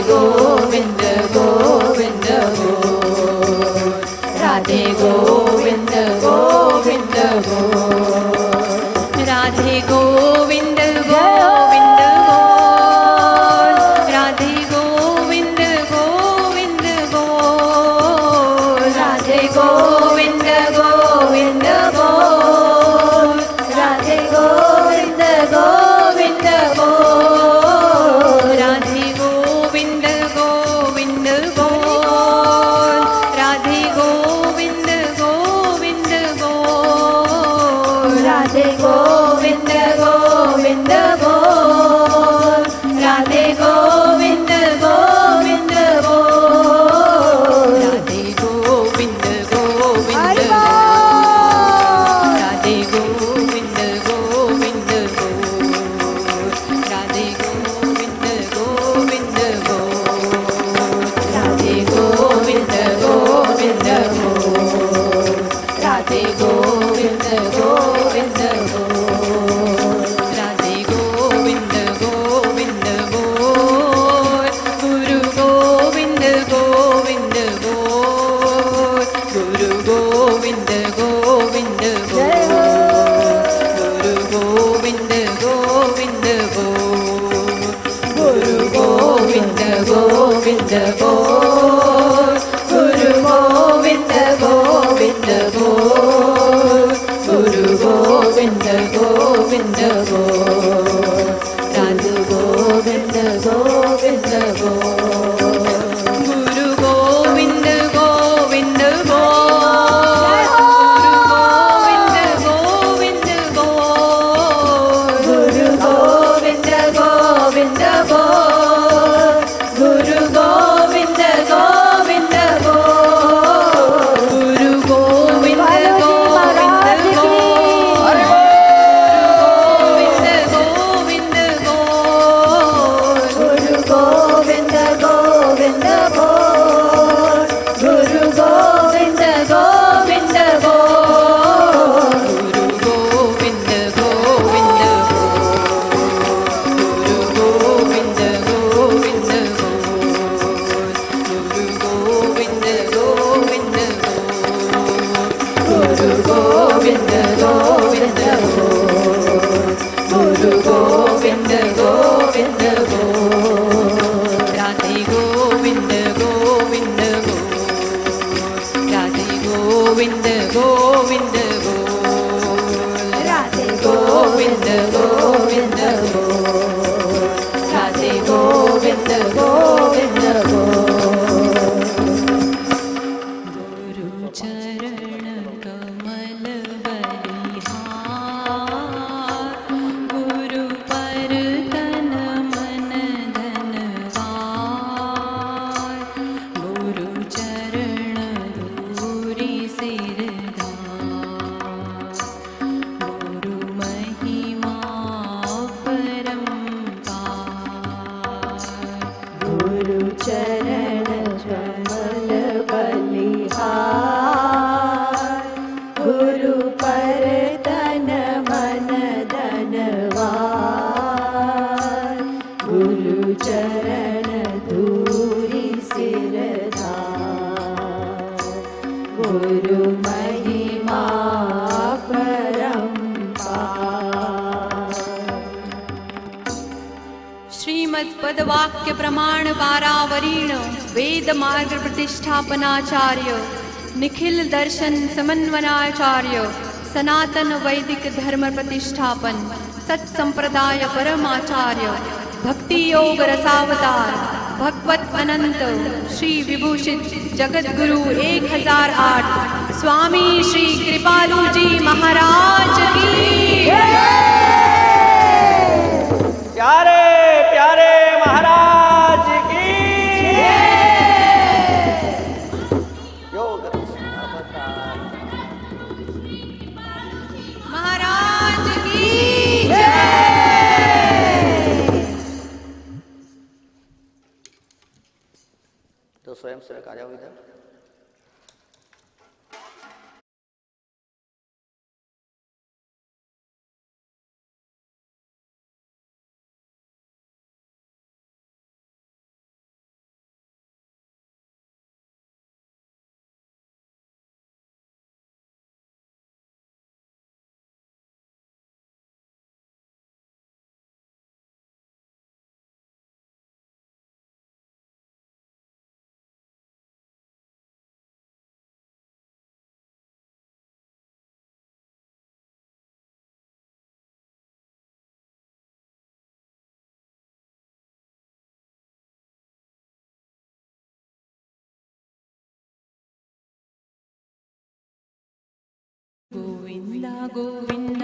गोविंद गोविंद बोल राधे गोविंद गोविंद बोल राधे गोविंद गोविंद बोल राधे गोविंद गोविंद बोल राधे गोविंद गोविंद बोल राधे गोविंद गोविंद बोल राधे गोविंद गोविंद बोल राधे गोविंद गोविंद बोल राधे गोविंद गोविंद बोल राधे गोविंद गोविंद बोल राधे गोविंद गोविंद राधे गोविंद गोविंद बोल राधे गोविंद गोविंद बोल राधे गोविंद गोविंद बोल राधे गोविंद गोविंद बोल राधे गोविंद गोविंद बोल गुरु गोविंद गोविंद बोल गुरु गोविंद गोविंद बोल गुरु गोविंद गोविंद बोल गुरु गोविंद गोविंद बोल गुरु गोविंद गोविंद बोल गुरु गोविंद गोविंद बोल राधे गोविंद गोविंद बोल गुरु गोविंद गोविंद बोल गुरु गोविंद गोविंद बोल गुरु गोविंद गोविंद बोल गुरु गोविंद गोविंद बोल गुरु गोविंद गोविंद बोल गुरु गोविंद गोविंद बोल गुरु गोविंद गोविंद बोल गुरु गोविंद गोविंद बोल गुरु गोविंद गोविंद बोल राधे गोविंद गोविंद बोल राधे गोविंद गोविंद बोल राधे गोविंद गोविंद बोल राधे गोविंद गोविंद बोल गुरु चरण कमल बलिहार गुरु पर तन मन धनवार गुरु चरण दूरी सिरधार गुरु महिमा परम्पार गुरु चरण कमल बलिहार गुरु पर तन मन धनवार गुरु चरण धूरी सिरधार गुरु महिमा परम्पार श्रीमद् पदवाक्य प्रमाण पारावरीण वेद मार्ग प्रतिष्ठापनाचार्य निखिल दर्शन समन्वनाचार्य सनातन वैदिक धर्म प्रतिष्ठापन सत संप्रदाय परमाचार्य भक्ति योग रसावतार भगवत अनंत श्री विभूषित जगत गुरु 1008 स्वामी श्री कृपालु जी महाराज की प्यारे प्यारे महाराज की योग महाराज की तो स्वयं सेवक आ जाओ इधर। Govinda Govinda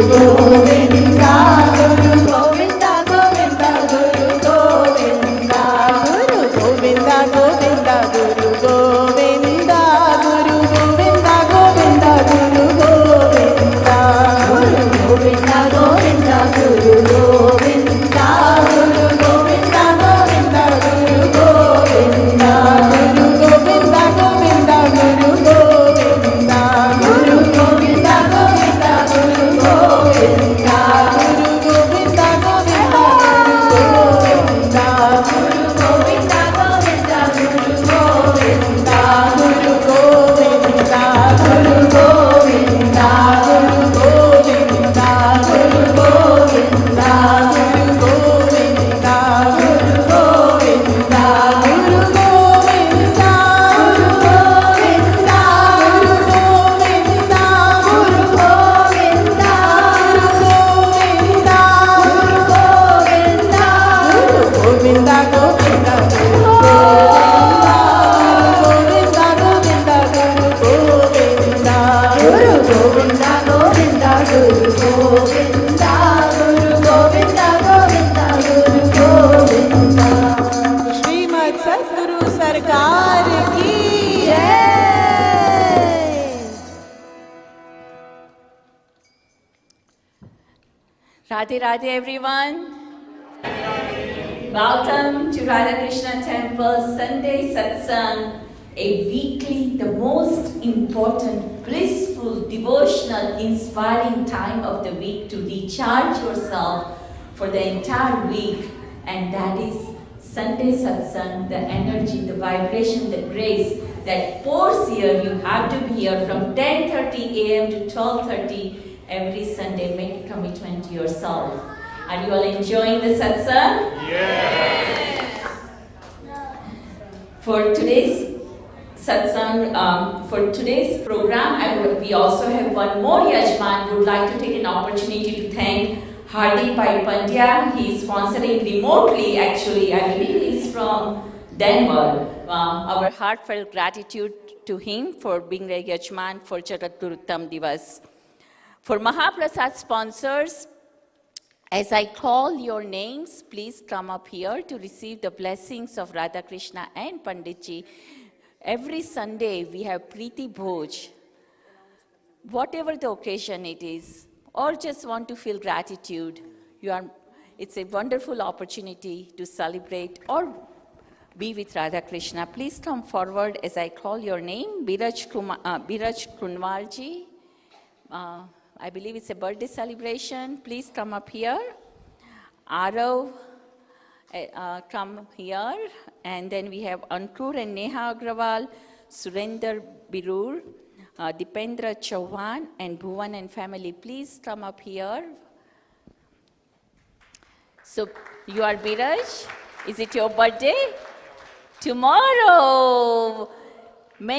Guru Radhe Radhe everyone. Welcome to Radha Krishna Temple Sunday Satsang, a weekly, the most important, blissful, devotional, inspiring time of the week to recharge yourself for the entire week, and that is Sunday Satsang, the energy, the vibration, the grace that pours here. You have to be here from 10:30 a.m. to 12:30 every Sunday. Make a commitment to yourself. Are you all enjoying the satsang? Yes! For today's satsang, for today's program, we also have one more Yajman who would like to take an opportunity to thank Hardik Bhai Pandya. He is sponsoring remotely, actually. I believe he's from Denver. Our heartfelt gratitude to him for being a Yajman for Jagadguruttam Diwas. For Mahaprasad sponsors, as I call your names, please come up here to receive the blessings of Radha Krishna and Panditji. Every Sunday we have Preeti Bhoj. Whatever the occasion it is, or just want to feel gratitude, it's a wonderful opportunity to celebrate or be with Radha Krishna. Please come forward as I call your name. Biraj Kunwalji. I believe it's a birthday celebration. Please come up here. Arav, come here. And then we have Ankur and Neha Agrawal, Surender Birur, Dipendra Chauhan, and Bhuvan and family. Please come up here. So, you are Biraj. Is it your birthday? Tomorrow.